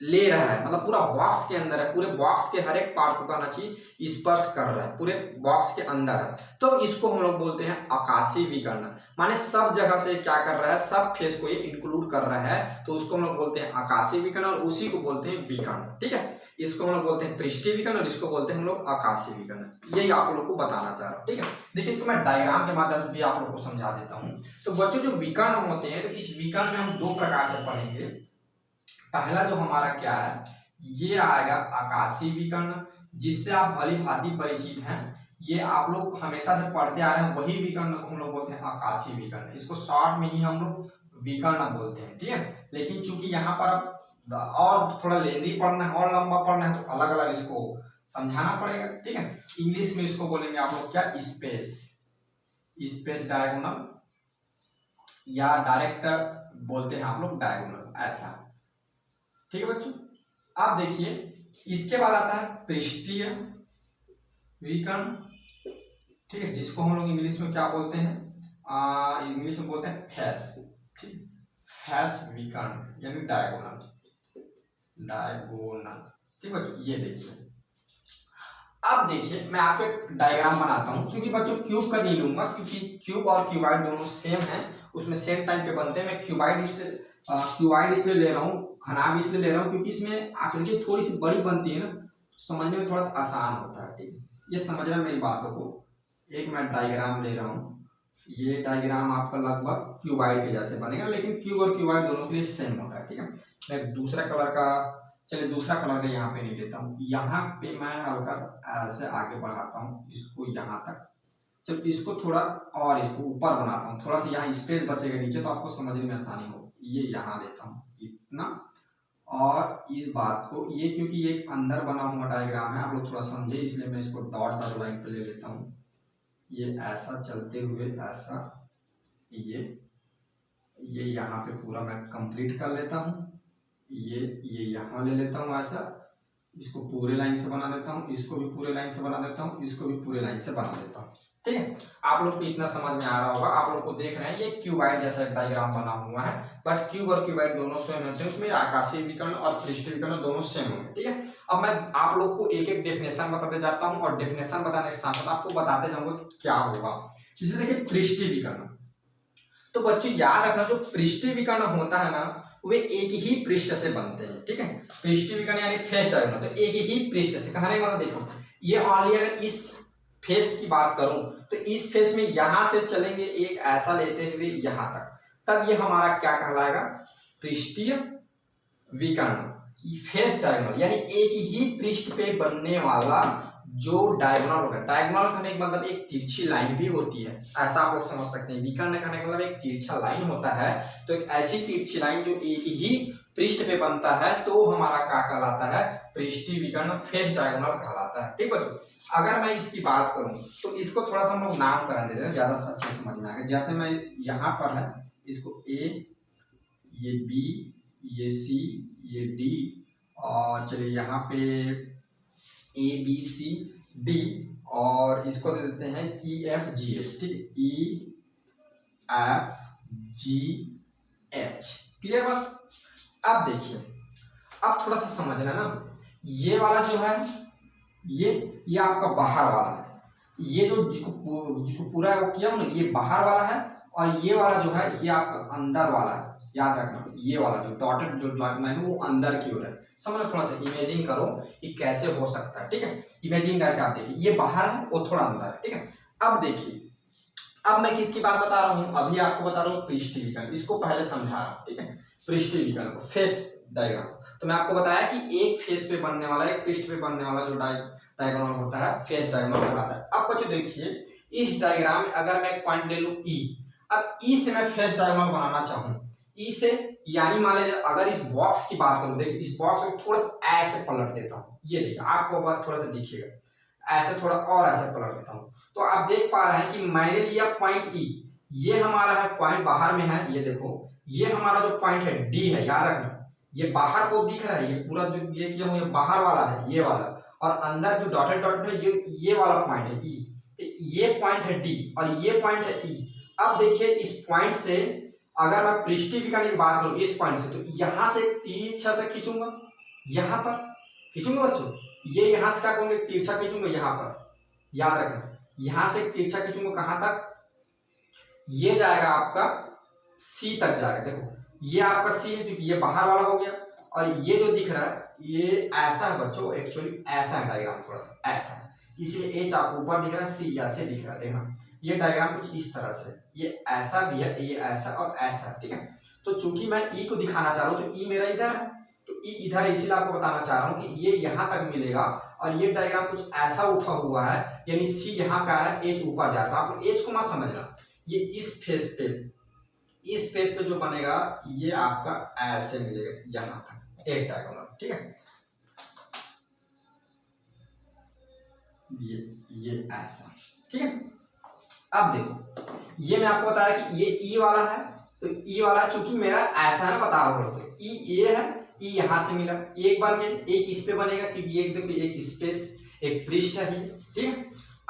ले रहा है, मतलब पूरा बॉक्स के अंदर है, पूरे बॉक्स के हर एक पार्ट को कहना चाहिए स्पर्श कर रहा है, पूरे बॉक्स के अंदर है, तो इसको हम लोग बोलते हैं आकाशीय विकर्ण। माने सब जगह से क्या कर रहा है, सब फेस को ये इंक्लूड कर रहा है, तो उसको हम लोग बोलते हैं आकाशीय विकर्ण, और उसी को बोलते हैं विकर्ण, ठीक है। इसको हम लोग बोलते हैं पृष्ठीय विकर्ण और इसको बोलते हैं हम लोग आकाशीय विकर्ण। यही आप लोग को बताना चाह रहा हूँ, ठीक है। देखिए इसको मैं डायग्राम के माध्यम से भी आप लोग को समझा देता हूँ। तो बच्चों जो विकर्ण होते हैं, तो इस विकर्ण में हम दो प्रकार से पढ़ेंगे। पहला जो हमारा क्या है, ये आएगा आकाशीय विकर्ण, जिससे आप भली भांति परिचित हैं, ये आप लोग हमेशा से पढ़ते आ रहे हैं, वही विकर्ण को हम लोग बोलते हैं आकाशीय विकर्ण। इसको शॉर्ट में ही हम लोग विकर्ण बोलते हैं, ठीक है। लेकिन चूंकि यहाँ पर अब और थोड़ा लेंदी पढ़ना है और लंबा पढ़ना है, तो अलग अलग इसको समझाना पड़ेगा, ठीक है। इंग्लिश में इसको बोलेंगे आप लोग क्या, स्पेस डायगोनल, या डायरेक्ट बोलते हैं आप लोग डायगोनल, ऐसा, ठीक है बच्चों। आप देखिए इसके बाद आता है पृष्ठीय विकर्ण, ठीक है, जिसको हम लोग इंग्लिश में क्या बोलते हैं, इंग्लिश में बोलते हैं फेस, ठीक, फेस विकर्ण यानी डायगोनल, ठीक बच्चों। ये देखिए, अब देखिए मैं आपको एक डायग्राम बनाता हूं, क्योंकि बच्चों क्यूब का नहीं लूंगा, क्योंकि क्यूब और क्यूबाइड दोनों सेम है, उसमें सेम टाइम पे बनते हैं। मैं क्यूबाइड इसलिए ले रहा हूँ, घनाभ इसलिए ले रहा हूँ, क्योंकि इसमें आकृति थोड़ी सी बड़ी बनती है ना, तो समझने में थोड़ा सा आसान होता है, ठीक है। ये समझना मेरी बातों को। एक मैं डायग्राम ले रहा हूँ, ये डायग्राम आपका लगभग क्यूबाइड के जैसे बनेगा, लेकिन क्यूब और क्यूबाइड दोनों के लिए सेम होता है, ठीक है। मैं दूसरा कलर का, चलिए दूसरा कलर का यहाँ पे नहीं लेता हूँ, यहाँ पे मैं हल्का सा ऐसे आगे बढ़ाता हूँ इसको यहाँ तक, चलो इसको थोड़ा और इसको ऊपर बनाता हूँ, थोड़ा सा यहाँ स्पेस बचेगा नीचे, तो आपको समझने में आसानी हो। ये यहाँ लेता हूँ इतना, और इस बात को, ये क्योंकि ये एक अंदर बना हुआ डायग्राम है, आप लोग थोड़ा समझे, इसलिए मैं इसको डॉट डॉट लाइन पे ले लेता हूँ। ये ऐसा चलते हुए ऐसा, ये यहाँ पे पूरा मैं कंप्लीट कर लेता हूँ। ये यहाँ ले लेता हूँ ऐसा, इसको पूरे लाइन से बना देता हूँ, इसको भी पूरे लाइन से बना देता हूँ, इसको भी पूरे लाइन से बना देता हूँ, ठीक है। आप लोग को इतना समझ में आ रहा होगा। आप लोग को देख रहे हैं ये क्यूबाइड जैसा डायग्राम बना हुआ है, बट क्यूब और क्यूबाइड दोनों सेम होते हैं, उसमें आकाशीय विकर्ण और पृष्ठीय विकर्ण दोनों सेम होंगे, ठीक है। अब मैं आप लोग को एक एक डेफिनेशन बताते जाता हूँ, और डेफिनेशन बताने के साथ साथ आपको बताते जाऊंगा कि क्या होगा। जैसे देखिए पृष्ठीय विकर्ण, तो बच्चों याद रखना, जो पृष्ठीय विकर्ण होता है ना, वे एक ही पृष्ठ से बनते हैं, ठीक है। पृष्ठीय विकर्ण यानी फेस डायगोनल, तो एक ही पृष्ठ से, कहने का मतलब देखो, ये ऑनली अगर इस फेस की बात करूं, तो इस फेस में यहां से चलेंगे एक ऐसा लेते हुए यहां तक, तब ये हमारा क्या कहलाएगा, पृष्ठीय विकर्ण। फेस डायगोनल यानी एक ही पृष्ठ पे बनने वाला जो डायगोनल होगा। डायगोनल कहने का मतलब एक तिरछी लाइन भी होती है, ऐसा आप लोग समझ सकते हैं। विकर्ण कहने का मतलब एक तिरछा लाइन होता है, तो एक ऐसी तिरछी लाइन जो एक ही पृष्ठ पे बनता है, तो हमारा क्या कहलाता है, पृष्ठीय विकर्ण, फेस डायगोनल कहलाता है, ठीक बच्चों। अगर मैं इसकी बात करूं, तो इसको थोड़ा सा हम लोग नाम करा देते हैं, ज्यादा अच्छे समझ में आएगा। जैसे मैं यहाँ पर है, इसको ए, ये बी, ये सी, ये डी, और चलिए यहाँ पे ए बी सी डी, और इसको दे देते हैं ई एफ जी एच, ठीक है, ई एफ जी एच, क्लियर बात। अब देखिए, अब थोड़ा सा समझना ना, ये वाला जो है ये आपका बाहर वाला है, ये जो जिसको पूरा वो किया ना, ये बाहर वाला है, और ये वाला जो है ये आपका अंदर वाला है। याद रखना, ये वाला जो डॉटेड जो लाइन है वो अंदर की ओर है। समझो, थोड़ा सा इमेजिन करो कि कैसे हो सकता है, ठीक है। इमेजिन करके आप देखिए, ये बाहर है वो थोड़ा अंदर है, ठीक है। अब देखिए, अब मैं किसकी बात बता रहा हूँ, अभी आपको बता रहा हूँ पृष्ठीय विकल्प, इसको पहले समझा रहा हूँ, ठीक है। पृष्ठीय विकल्प, फेस डायग्राम, तो मैं आपको बताया कि एक फेस पे बनने वाला, एक पृष्ठ पे बनने वाला जो डायग्राम होता है, फेस डायग्राम कहलाता है। अब बच्चों देखिए, इस डायग्राम में अगर मैं एक पॉइंट ले लूं ई, अब ई से मैं फेस डायग्राम बनाना चाहूँ, ई से, यानी मान लीजिए अगर इस बॉक्स की बात करूं, देखिए इस बॉक्स को थोड़ा सा ऐसे पलट देता हूँ, ये देखिए आपको बात थोड़ा सा दिखेगा, ऐसे थोड़ा और ऐसे पलट देता हूँ, तो आप देख पा रहे हैं कि मैंने लिया पॉइंट ई, ये हमारा है पॉइंट बाहर में है, ये देखो ये हमारा जो पॉइंट है डी है, याद रखना ये बाहर को दिख रहा है, ये पूरा जो ये किया हूँ ये बाहर वाला है, ये वाला, और अंदर जो डॉटेड डॉटेड है ये वाला पॉइंट है ई, तो ये पॉइंट है डी और ये पॉइंट है ई। अब देखिए, इस पॉइंट से अगर मैं पृष्ठीय विकर्ण की बात करूं इस पॉइंट से, तो यहां से तिरछा से खींचूंगा, यहां पर खींचूंगा बच्चों, ये यहां से क्या करूंगा, तिरछा खींचूंगा यहां पर, याद रखना यहां से तिरछा खींचूंगा कहां तक, ये जाएगा आपका सी तक जाएगा। देखो ये आपका सी है क्योंकि ये बाहर वाला हो गया, और ये जो दिख रहा है ये ऐसा है बच्चों, एक्चुअली ऐसा है डायग्राम, थोड़ा सा ऐसा है, इसलिए एच आपको ऊपर दिख रहा है, सी ऐसे दिख रहा है। देखना ये डायग्राम कुछ इस तरह से, ये ऐसा भी है, ये ऐसा और ऐसा, ठीक है। तो चूंकि मैं ई को दिखाना चाह रहा हूँ, तो ई मेरा इधर है, तो ई इधर है, इसीलिए आपको बताना चाह रहा हूँ कि ये यहाँ तक मिलेगा, और ये डायग्राम कुछ ऐसा उठा हुआ है, यानी सी यहाँ पे आ रहा है, एच ऊपर जा रहा है। आप एच को मत समझना, ये इस फेस पे जो बनेगा ये आपका ऐसे मिलेगा यहाँ तक एक डायगोनल, ठीक है। ये ऐसा, ठीक है। अब देखो, ये मैं आपको बताया कि ये ई वाला है, तो ई वाला चूंकि मेरा ऐसा है, बता रहा हूँ, तो ई ये है, ई यहां से मिला, एक बन गया, एक इस पे बनेगा क्योंकि एक देखो एक स्पेस एक पृष्ठ है, ठीक है।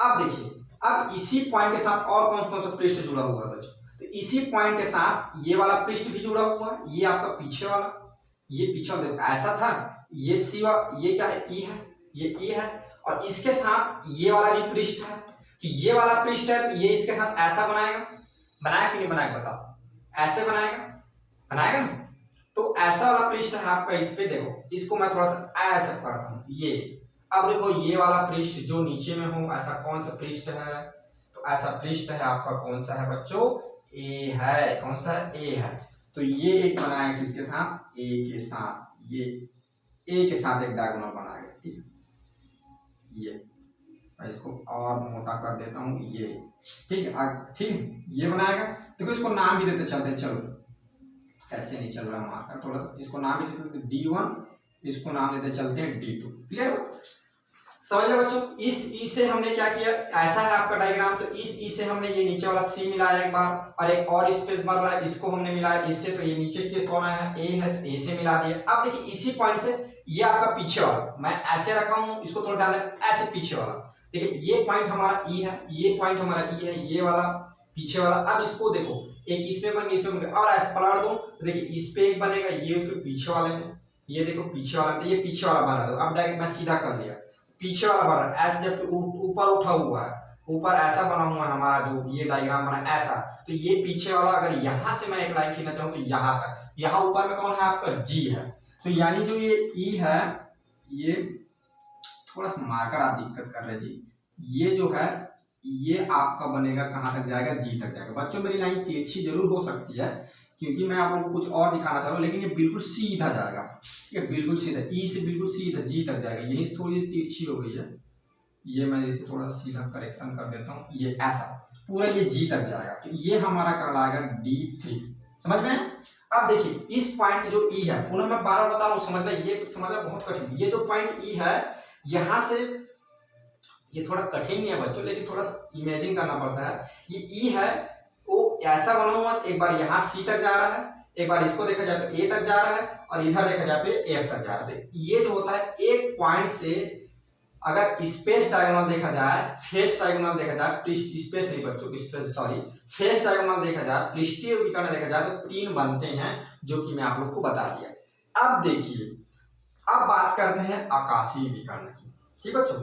अब देखिए, अब इसी पॉइंट के साथ और कौन कौन सा पृष्ठ जुड़ा हुआ है बच्चों, तो इसी पॉइंट के साथ ये वाला पृष्ठ भी जुड़ा हुआ है, ये आपका पीछे वाला, ये पीछे वाला देखो ऐसा था, ये सी वाला, ये क्या है, ई है, ये ई है, और इसके साथ ये वाला भी पृष्ठ है, तो ये वाला पृष्ठ है, तो ये इसके साथ ऐसा बनाएगा, बनाया कि नहीं बनाएगा बताओ, ऐसे बनाएगा ना, तो ऐसा वाला पृष्ठ है आपका, इस पे देखो, इसको मैं थोड़ा सा ऐसा करता हूँ, ये अब देखो ये वाला पृष्ठ जो नीचे में हो, ऐसा कौन सा पृष्ठ है, तो ऐसा पृष्ठ है आपका कौन सा है बच्चों, ए है, कौन सा है, ए है, तो ये एक बनाएगा किसके साथ, ए के साथ, ये ए के साथ एक डायगोनल बनाएगा, ठीक है। ये मैं इसको और मोटा कर देता हूँ, ये ठीक है, ठीक है, ये बनाएगा। देखो इसको नाम भी देते चलते, चलो कैसे नहीं चल रहा हमारा, थोड़ा सा इसको नाम भी देते D1, इसको नाम देते चलते हैं D2, क्लियर समझ लो बच्चों। इस ई से हमने क्या किया, ऐसा है आपका डायग्राम, तो इस ई से हमने ये नीचे वाला सी मिलाया एक बार, और एक और स्पेस बन रहा है, इसको हमने मिलाया इससे, तो ये नीचे की कौन आया है, ए है, तो ए से मिला दिया। अब देखिए इसी पॉइंट से ये आपका पीछे वाला, मैं ऐसे रखा हूँ, इसको थोड़ा ध्यान दें, ऐसे पीछे वाला, देखिए ये पॉइंट हमारा ई है, ये पॉइंट हमारा ई है, ये वाला पीछे वाला। अब इसको देखो, एक इसमें बन गया, इसमें बन गया, और ऐसे पलट दो, तो देखिए इस पे एक बनेगा, ये उसके पीछे वाले में, ये देखो पीछे वाला, तो ये पीछे वाला बना दो। अब डायरेक्ट मैं सीधा कर लिया, पीछे वाला बन रहा है ऐसे, जबकि ऊपर उठा हुआ है, ऊपर ऐसा बना हुआ है हमारा जो ये डायग्राम बना ऐसा, तो ये पीछे वाला अगर यहाँ से मैं एक लाइन खींचना चाहूँ तो यहाँ तक, यहाँ ऊपर में कौन है आपका जी है, तो यानी जो ये ई है, ये थोड़ा सा मार्कर आप दिक्कत कर रहे जी, ये जो है ये आपका बनेगा कहाँ तक जाएगा, जी तक जाएगा। बच्चों मेरी लाइन तिरछी जरूर हो सकती है क्योंकि मैं आप लोगों को कुछ और दिखाना चाह रहा हूँ, लेकिन ये बिल्कुल सीधा जाएगा, ठीक है, बिल्कुल सीधा, ई से बिल्कुल सीधा जी तक जाएगा। यही थोड़ी तिरछी हो गई है, ये मैं इसको थोड़ा सीधा करेक्शन कर देता हूँ, ये ऐसा पूरा ये जी तक जाएगा, तो ये हमारा कहलाएगा D3, समझ में। अब देखिए इस पॉइंट जो ई है, उन्हें मैं बार बार बता रहा हूँ, समझना, ये समझना बहुत कठिन, ये जो पॉइंट ई है यहाँ से, ये थोड़ा कठिन नहीं है बच्चों, लेकिन थोड़ा इमेजिन करना पड़ता है। ये ई है वो ऐसा बना हुआ, एक बार यहाँ सी तक जा रहा है, एक बार इसको देखा जाए तो ए तक जा रहा है, और इधर देखा जाए तो एफ तक जा रहा है। तो ये जो होता है एक पॉइंट से अगर स्पेस डायगोनल देखा जाए, फेस डायगोनल देखा जाए, स्पेस नहीं बच्चों, स्पेस सॉरी, फेस डायगोनल देखा जाए, पृष्ठीय विकर्ण देखा जाए तो 3 बनते हैं, जो कि मैं आप लोग को बता दिया। अब देखिए, अब बात करते हैं आकाशीय विकर्ण की। ठीक बच्चों,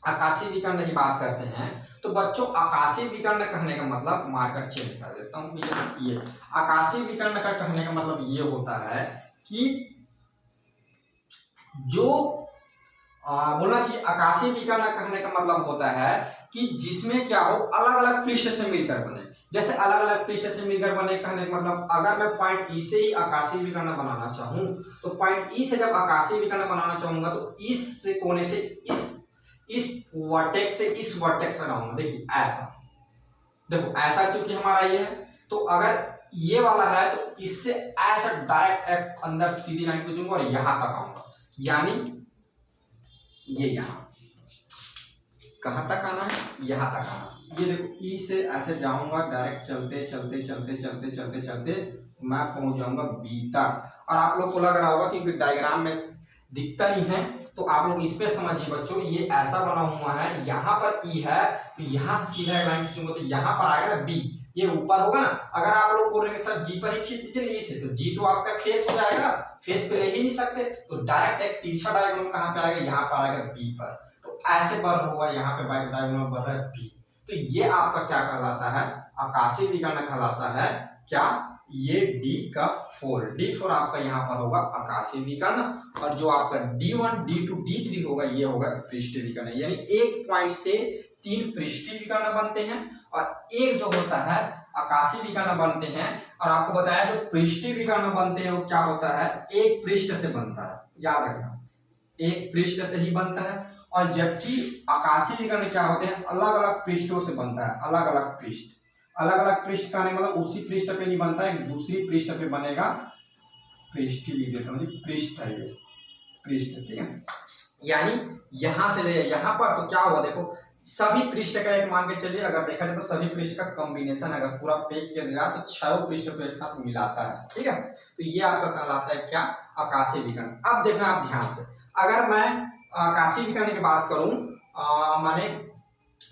आकाशीय विकर्ण की बात करते हैं तो बच्चों आकाशीय विकर्ण कहने का मतलब, मार्कर चेंज कर देता हूं, ये आकाशीय विकर्ण का कहने का मतलब ये होता है कि जो बोलना चाहिए, आकाशीय विकर्ण कहने का मतलब होता है कि जिसमें क्या हो, अलग अलग पृष्ठ से मिलकर बने। जैसे अलग अलग पृष्ठ से मिलकर बने कहने का मतलब, अगर मैं पॉइंट ई से ही आकाशीय विकर्ण बनाना चाहूं तो पॉइंट ई से जब आकाशीय विकर्ण बनाना चाहूंगा तो इस कोने से इस वर्टेक्स से इस वर्टेक्स बनाऊंगा। देखिए ऐसा, देखो ऐसा चूंकि हमारा ये है, तो अगर ये वाला है तो इससे ऐसा डायरेक्ट अंदर सीधी लाइन खींचूंगा और यहां तक आऊंगा, यानी ये यहाँ कहां तक आना है, यहाँ तक आना। ये देखो ई से ऐसे जाऊंगा डायरेक्ट, चलते चलते चलते चलते चलते चलते मैं पहुंच जाऊंगा बी तक। और आप लोग को लग रहा होगा क्योंकि डायग्राम में दिखता नहीं है, तो आप लोग इस पे समझिए बच्चों, ये ऐसा बना हुआ है, यहाँ पर ई है तो यहाँ से सीधा लाइन खींचूंगा तो यहाँ पर आएगा ना बी, ये ऊपर होगा ना। अगर आप लोग बोल रहे हैं सर जी पर ही खींच दीजिए ई से, तो जी तो आपका फेस हो जाएगा, फेस पे ले ही नहीं सकते, तो डायरेक्ट एक तिरछा डायगोनल कहाँ पे आएगा, यहाँ पर आएगा बी पर। तो ऐसे बढ़ हुआ यहाँ पे डायगोनल बढ़ रहा है बी, तो ये आपका क्या कहलाता है, आकाशीय विकर्ण कहलाता है। क्या, ये डी का 4, D4 आपका यहाँ पर होगा आकाशीय विकर्ण, और जो आपका D1 D2 D3 होगा ये होगा पृष्ठीय विकर्ण। यानी एक पॉइंट से 3 पृष्ठीय विकर्ण बनते हैं और एक जो होता है आकाशीय विकर्ण बनते हैं। और आपको बताया जो पृष्ठीय विकर्ण बनते हैं वो क्या होता है, एक पृष्ठ से बनता है, याद रखना एक पृष्ठ से ही बनता है। और जबकि आकाशीय विकर्ण क्या होते हैं, अलग अलग पृष्ठों से बनता है, अलग अलग पृष्ठ, अलग अलग पृष्ठ का मतलब उसी पृष्ठ पे नहीं बनता है, दूसरी पृष्ठ पे बनेगा, पृष्ठ लिख देता हूँ, पृष्ठ है ये, पृष्ठ, ठीक है। यानी यहां से ले यहाँ पर, तो क्या हुआ देखो, सभी पृष्ठ का एक मान के चलिए, अगर देखा जाए तो सभी पृष्ठ का कॉम्बिनेशन अगर पूरा पैक किया गया तो 6 पृष्ठ को एक साथ मिलाता है, ठीक है। तो ये आपका कहलाता है क्या, आकाशीय विकर्ण। अब देखना आप ध्यान से, अगर मैं आकाशीय विकर्ण की बात करूं, माने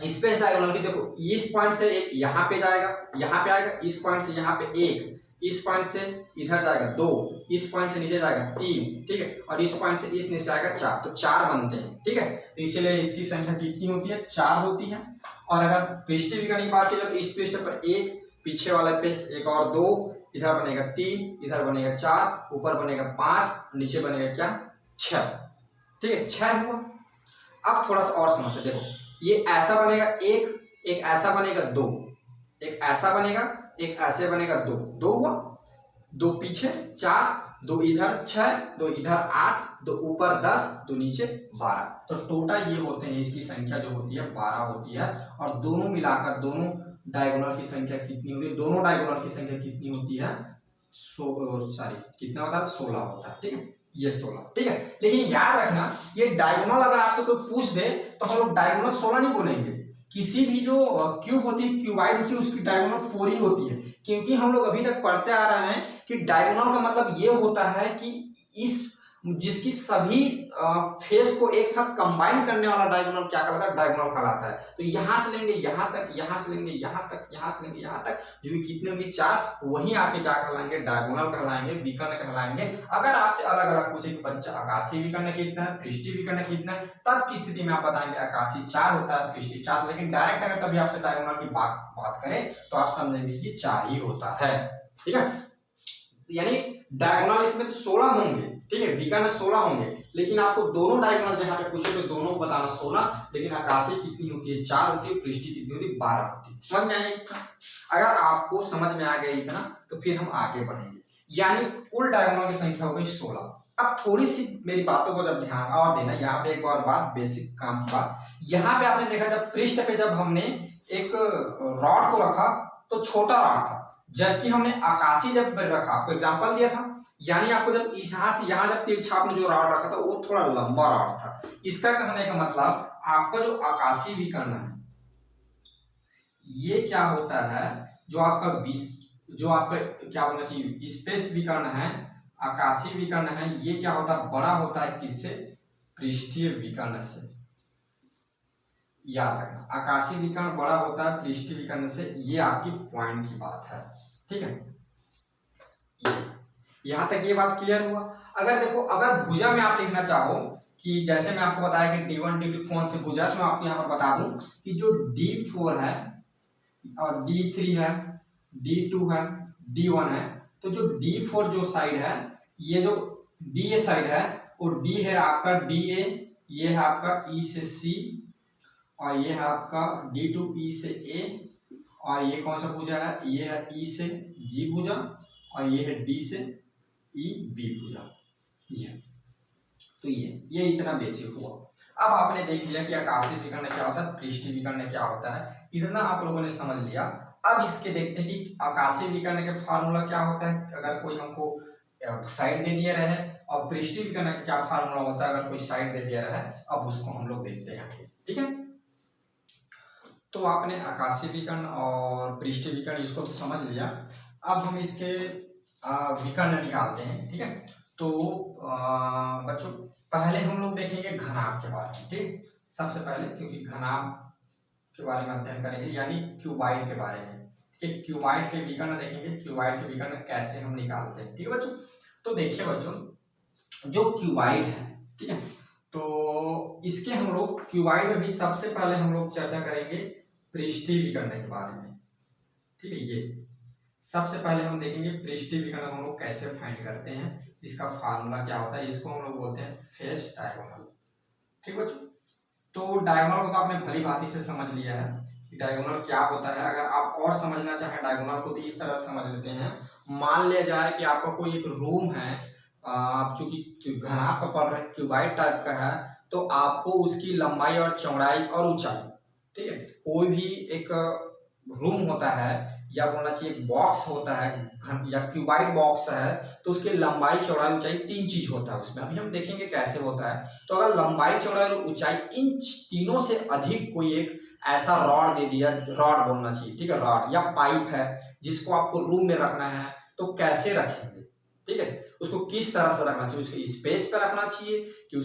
स्पेस डायगोनल की, देखो इस पॉइंट से एक यहाँ पे जाएगा, यहाँ पे आएगा, इस पॉइंट से यहाँ पे एक, इस पॉइंट से इधर जाएगा 2, इस पॉइंट से नीचे जाएगा 3, ठीक है, और इस पॉइंट से इस नीचे आएगा 4, तो 4 बनते हैं, ठीक है। तो इसीलिए इसकी संख्या कितनी होती है, 4 होती है। और अगर पृष्ठीय विकर्ण की बात चले तो इस पृष्ठ पर 1, पीछे वाले पे एक और 2, इधर बनेगा 3, इधर बनेगा 4, ऊपर बनेगा 5, नीचे बनेगा क्या, 6, ठीक है, 6 हुआ। अब थोड़ा सा और समझो, देखो ये ऐसा बनेगा एक ऐसा बनेगा 2, एक ऐसा बनेगा, एक ऐसे बनेगा 2, 2 हुआ, 2 पीछे 4, 2 इधर 6, 2 इधर 8, 2 ऊपर 10, 2 नीचे 12, तो टोटल ये होते हैं, इसकी संख्या जो होती है 12 होती है। और दोनों मिलाकर दोनों डायगोनल की संख्या कितनी होती है, दोनों डायगोनल की संख्या कितनी होती है, सॉरी कितना होता है, 16 होता है, ठीक है, ये 16, ठीक है। लेकिन याद रखना ये डायगोनल अगर आपसे कोई पूछ दे तो हम लोग डायगोनल 16 नहीं बोलेंगे, किसी भी जो क्यूब होती है, क्यूबाइड होती है, उसकी डायगोनल 4 ही होती है, क्योंकि हम लोग अभी तक पढ़ते आ रहे हैं कि डायगोनल का मतलब ये होता है कि इस जिसकी सभी फेस को एक साथ कंबाइन करने वाला डायगोनल क्या कहलाता है, डायगोनल कहलाता है। तो यहाँ से लेंगे यहाँ तक, यहाँ से लेंगे यहाँ तक, यहाँ से लेंगे यहाँ तक, जो भी कितने होंगे 4, वही आपके क्या कहलाएंगे, डायगोनल कहलाएंगे, विकर्ण कहलाएंगे। अगर आपसे अलग अलग पूछे कि बच्चा आकाशीय विकर्ण कितना है, पृष्ठीय विकर्ण कितना है, तब की स्थिति में आप बताएंगे आकाशीय 4 होता है, पृष्ठीय 4। लेकिन डायरेक्ट अगर कभी आपसे डायगोनल की बात करें तो आप समझेंगे कि 4 ही होता है, ठीक है। यानी डायगोनल इसमें 16 होंगे, ठीक है, विकर्ण 16 होंगे, लेकिन आपको दोनों डायगोनल जहां पे पूछे तो दोनों बताना 16, लेकिन आकाशीय कितनी होती है, 4 होती है, पृष्ठीय कितनी होती है, 12 होती है। समझ में आ गया? अगर आपको समझ में आ गया इतना तो फिर हम आगे बढ़ेंगे। यानी कुल डायगोनल की संख्या हो गई 16। अब थोड़ी सी मेरी बातों को जब ध्यान और देना, यहाँ पे एक और बात, बेसिक काम की बात, यहाँ पे आपने देखा जब पृष्ठ पे जब हमने एक रॉड को रखा तो छोटा रॉड था, जबकि हमने आकाशीय जब रखा, आपको एग्जांपल दिया था, यानी आपको जब यहाँ से यहाँ जब तिरछा आपने जो रॉड रखा था वो थोड़ा लंबा रॉड था। इसका कहने का मतलब आपका जो आकाशीय विकर्ण है ये क्या होता है, जो आपका क्या बोलना चाहिए, स्पेस विकर्ण है, आकाशीय विकर्ण है, ये क्या होता है, बड़ा होता है किससे, पृष्ठीय विकर्ण से, याद रखना, आकाशीय विकर्ण बड़ा होता है पृष्ठीय विकर्ण से, ये आपकी पॉइंट की बात है। ठीक है, यहाँ तक ये बात क्लियर हुआ। अगर देखो, अगर भुजा में आप लिखना चाहो कि जैसे मैं आपको बताया कि D1 D2 कौन से भुजा, तो मैं आपको यहाँ पर बता दूं कि जो D4 है और D3 है, D2 है, D1 है, तो जो D4 जो साइड है, ये जो DA साइड है वो D है आपका DA, ये है आपका E से C, और ये है आपका D2 E से A, और ये कौन सा भुजा है, ये है E से G भुजा, और ये है D से E B भुजा। ये तो ये इतना बेसिक हुआ। अब आपने देख लिया कि आकाशीय विकर्ण क्या होता है, पृष्ठीय विकर्ण क्या होता है, इतना आप लोगों ने समझ लिया। अब इसके देखते हैं कि आकाशीय विकर्ण के फार्मूला क्या होता है, अगर कोई हमको साइड दे दिया रहे, और पृष्ठीय विकर्ण का क्या फार्मूला होता है अगर कोई साइड दे दिया रहे। अब उसको हम लोग देखते हैं। ठीक है, तो आपने आकाशीय विकर्ण और पृष्ठीय विकर्ण इसको तो समझ लिया। अब हम इसके विकर्ण निकालते हैं। ठीक है, तो बच्चों पहले हम लोग देखेंगे घनाभ के बारे में। ठीक, सबसे पहले, क्योंकि घनाभ के बारे में अध्ययन करेंगे, यानी क्यूबाइड के बारे में। ठीक है, क्यूबाइड के विकर्ण देखेंगे, क्यूबाइड के विकर्ण कैसे हम निकालते हैं। ठीक है बच्चों, तो देखिए बच्चों, जो क्यूबाइड है, ठीक है, तो इसके हम लोग क्यूबाइड में भी सबसे पहले हम लोग चर्चा करेंगे पृष्ठीय विकर्ण के बारे में। ठीक है, ये सबसे पहले हम देखेंगे पृष्ठीय विकर्ण हम लोग कैसे फाइंड करते हैं, इसका फार्मूला क्या होता है, इसको हम लोग बोलते हैं फेस डायगोनल। ठीक बच्चों, तो डायगोनल को तो आपने भली भांति से समझ लिया है कि डायगोनल क्या होता है। अगर आप और समझना चाहें डायगोनल को, तो इस तरह समझ लेते हैं। मान लिया जाए कि आपका कोई एक रूम है, आप चूंकि घनाभ का पढ़ रहे हैं, क्यूबाइड टाइप का है, तो आपको उसकी लंबाई और चौड़ाई और ऊंचाई, ठीक है, कोई भी एक रूम होता है, या बोलना चाहिए बॉक्स होता है, या क्यूबाइड बॉक्स है, तो उसकी लंबाई चौड़ाई ऊंचाई 3 चीज होता है उसमें। अभी हम देखेंगे कैसे होता है। तो अगर लंबाई चौड़ाई और ऊंचाई इन तीनों से अधिक कोई एक ऐसा रॉड दे दिया, रॉड बोलना चाहिए, ठीक है, रॉड या पाइप है, जिसको आपको रूम में रखना है, तो कैसे रखेंगे, ठीक है, उसको किस तरह से रखना चाहिए, उसके स्पेस पे रखना चाहिए कि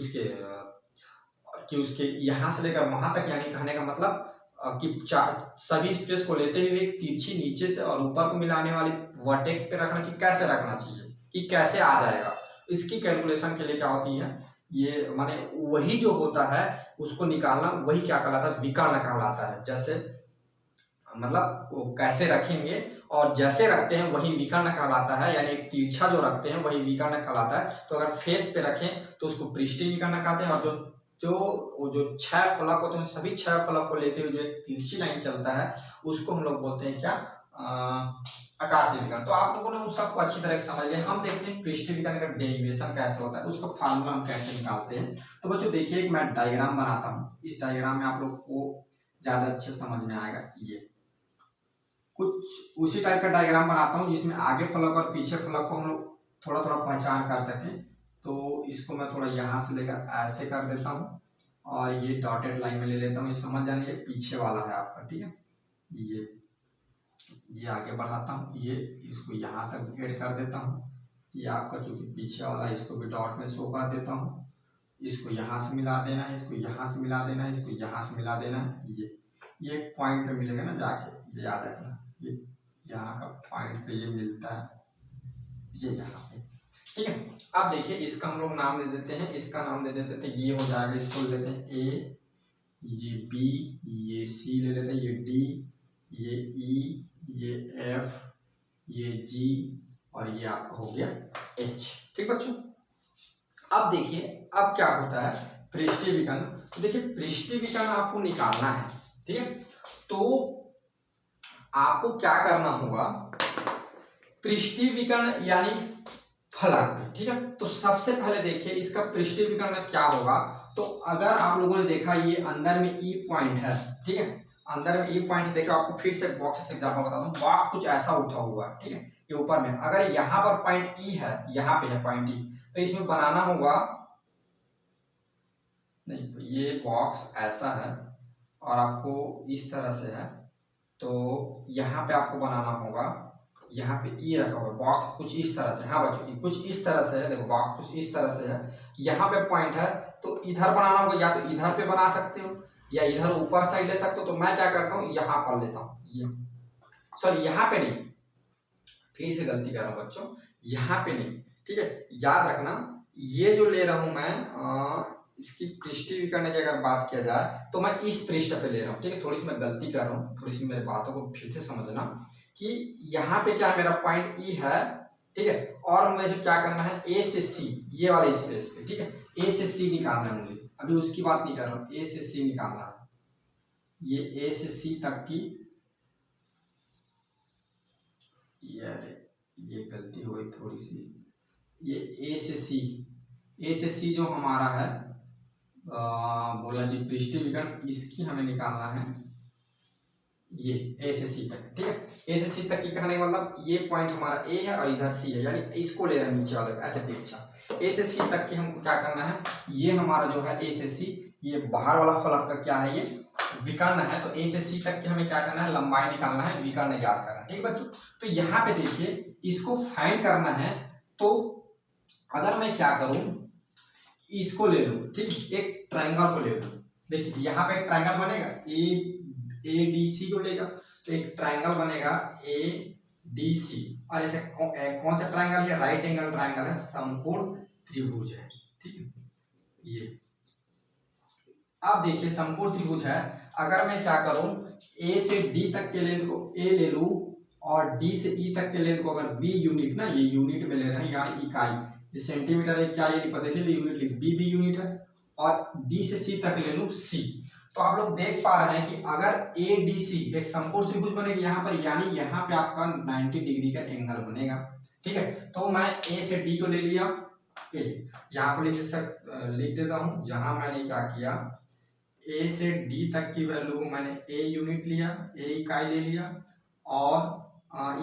उसके यहाँ से लेकर वहां तक, यानी कहने का मतलब कि सभी स्पेस को लेते हुए तिरछी नीचे से और ऊपर को मिलाने वाली वर्टेक्स पे रखना चाहिए, कैसे रखना चाहिए, कि कैसे आ जाएगा। इसकी कैलकुलेशन के लिए क्या होती है, ये माने वही जो होता है उसको निकालना, वही क्या कहलाता है, विकर्ण कहलाता है। जैसे मतलब वो कैसे रखेंगे और जैसे रखते हैं वही विकर्ण कहलाता है, यानी एक तिरछा जो रखते हैं वही विकर्ण कहलाता है। तो अगर फेस पे रखें तो उसको पृष्ठीय विकर्ण कहते हैं, और वो जो 6 फलक होते हैं, सभी 6 फलक को लेते हुए जो एक तिरछी लाइन चलता है, उसको हम लोग बोलते हैं क्या, आकाशीय विकर्ण। तो आप लोगों ने उन सबको अच्छी तरह से समझ लिया। हम देखते हैं पृष्ठीय विकर्ण का डेरिवेशन कैसे होता है, उसका फार्मूला हम कैसे निकालते हैं। तो बच्चों देखिए, एक मैं डायग्राम बनाता हूँ, इस डायग्राम में आप लोग को ज्यादा अच्छे समझ में आएगा। ये कुछ उसी टाइप का डायग्राम बनाता हूँ जिसमें आगे फलक और पीछे फलक को हम लोग थोड़ा थोड़ा पहचान कर सकें। तो इसको मैं थोड़ा यहाँ से लेकर ऐसे कर देता हूँ, और ये डॉटेड लाइन में ले लेता हूँ, ये समझ जाने, ये पीछे वाला है आपका, ठीक है। ये आगे बढ़ाता हूँ, ये इसको यहाँ तक ऐड कर देता हूँ, ये आपका चूंकि पीछे वाला है, इसको भी डॉट में शो कर देता हूँ। इसको यहाँ से मिला देना है, इसको यहाँ से मिला देना है, इसको यहाँ से मिला देना है। ये एक पॉइंट पे मिलेगा ना जाके, ये याद रखना, ये यहाँ का पॉइंट पे ये मिलता है, ये यहाँ पे, ठीक है। अब देखिए, इसका हम लोग नाम दे देते हैं, इसका नाम दे देते थे, ये हो जाएगा, इसको ले लेते हैं ए, ये बी, ये सी ले लेते हैं, ये डी, ये ई, ये एफ, ये जी, और ये आपका हो गया एच। ठीक बच्चों, अब देखिए अब क्या होता है पृष्ठीय विकर्ण। तो देखिए पृष्ठीय विकर्ण आपको निकालना है, ठीक है। तो आपको क्या करना होगा, पृष्ठीय विकर्ण यानी फलक पे, ठीक है। तो सबसे पहले देखिए इसका पृष्ठीय विकर्ण क्या होगा। तो अगर आप लोगों ने देखा ये अंदर में ई पॉइंट है, ठीक है, अंदर में ई पॉइंट देखो, आपको फिर से बॉक्स से एग्जांपल बताता हूँ, बॉक्स कुछ ऐसा उठा हुआ है, ठीक है, ये ऊपर में, अगर यहाँ पर पॉइंट ई है, यहाँ पे है पॉइंट ई, तो इसमें बनाना होगा, नहीं ये बॉक्स ऐसा है और आपको इस तरह से है, तो यहाँ पे आपको बनाना होगा, यहाँ पे ई रखा हुआ है, बॉक्स कुछ इस तरह से, हाँ बच्चों कुछ इस तरह से है, देखो बॉक्स कुछ इस तरह से है, यहाँ पे पॉइंट है, तो इधर बनाना होगा, या तो इधर पे बना सकते हो, या इधर ऊपर साइड ले सकते हो। तो मैं क्या करता हूँ, यहाँ पर लेता हूँ, ये सॉरी यहाँ पे नहीं, फिर से गलती कर रहा हूँ बच्चों, यहाँ पे नहीं, ठीक है। याद रखना ये जो ले रहा हूँ मैं इसकी पृष्ठीय विकर्ण की अगर बात किया जाए तो मैं इस पृष्ठ पे ले रहा हूँ, ठीक है। थोड़ी सी मैं गलती कर रहा हूँ, थोड़ी सी मेरी बातों को फिर से समझना कि यहाँ पे क्या है, मेरा पॉइंट ई है, ठीक है। और मुझे क्या करना है, ए से सी ये वाले स्पेस पे, ठीक है, ए से सी निकालना है मुझे, अभी उसकी बात नहीं कर रहा हूँ, ए से सी निकालना है। ये ए से सी तक की, ये गलती हो गई थोड़ी सी, ये ए से सी जो हमारा है बोला जी पृष्ठीय विकर्ण, इसकी हमें निकालना है ये ए से सी तक, ठीक है। ए से सी तक की कहने का मतलब ये पॉइंट हमारा ए है और इधर सी है, यानी इसको ले रहे हैं नीचे वाले ऐसे पीछा। ए से सी तक की हमको क्या करना है, ये हमारा जो है ए से सी, ये बाहर वाला फलक का क्या है, ये विकर्ण है। तो ए से सी तक की हमें क्या करना है, लंबाई निकालना है, विकर्ण याद करना है, ठीक है बच्चों। तो यहाँ पे देखिए इसको फाइंड करना है, तो अगर मैं क्या करूं, इसको ले लूं, ठीक है, एक ट्रायंगल को ले लूं। देखिए यहाँ पे एक ट्रायंगल बनेगा, ए डी सी को लेगा तो एक ट्रायंगल बनेगा ए डी सी, और ऐसे कौन सा ट्रायंगल है, राइट एंगल ट्रायंगल है, समकोण त्रिभुज है, ठीक है। ये अब देखिए समकोण त्रिभुज है, अगर मैं क्या करूं, ए से डी तक के लेंथ को ए ले लूं और डी से ई तक के लेंथ को अगर बी यूनिट ना, ये यूनिट में ले रहे हैं यानी इकाई, ये सेंटीमीटर है क्या ये नहीं पता, इसलिए यूनिट लिख, बी यूनिट है, और डी से सी तक ले लूं सी। तो आप लोग देख पा रहे हैं कि अगर ए डी सी एक समकोण त्रिभुज बनेगी यहाँ पर, यानी यहाँ पे आपका 90 डिग्री का एंगल बनेगा, ठीक है। तो मैं ए से डी को ले लिया, ए यहाँ पर लिख देता हूँ, जहां मैंने क्या किया, ए से डी तक की वैल्यू को मैंने ए यूनिट लिया, ए इकाई ले लिया, और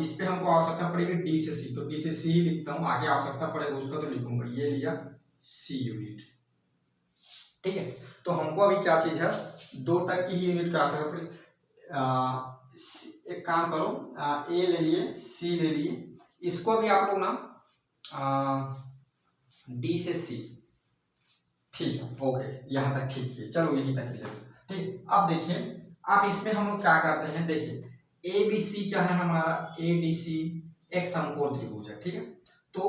इस पे हमको आवश्यकता पड़ेगी डी से सी, तो डी से सी ही लिखता हूँ, आगे आवश्यकता पड़ेगा उसका तो लिखूंगा, ये लिया सी यूनिट, ठीक है। तो हमको अभी क्या चीज है, 2 तक की ही यूनिट की आवश्यकता पड़ेगी। एक काम करो, ए ले लिए, सी ले लिए, इसको भी आप लोग ना डी से सी, ठीक है, ओके, यहाँ तक ठीक है, चलो यहीं तक ही, ठीक। अब देखिए आप इसमें हम लोग क्या करते हैं, देखिए ए बी सी क्या है हमारा, ए डी सी एक समकोण त्रिभुज है, ठीक है। तो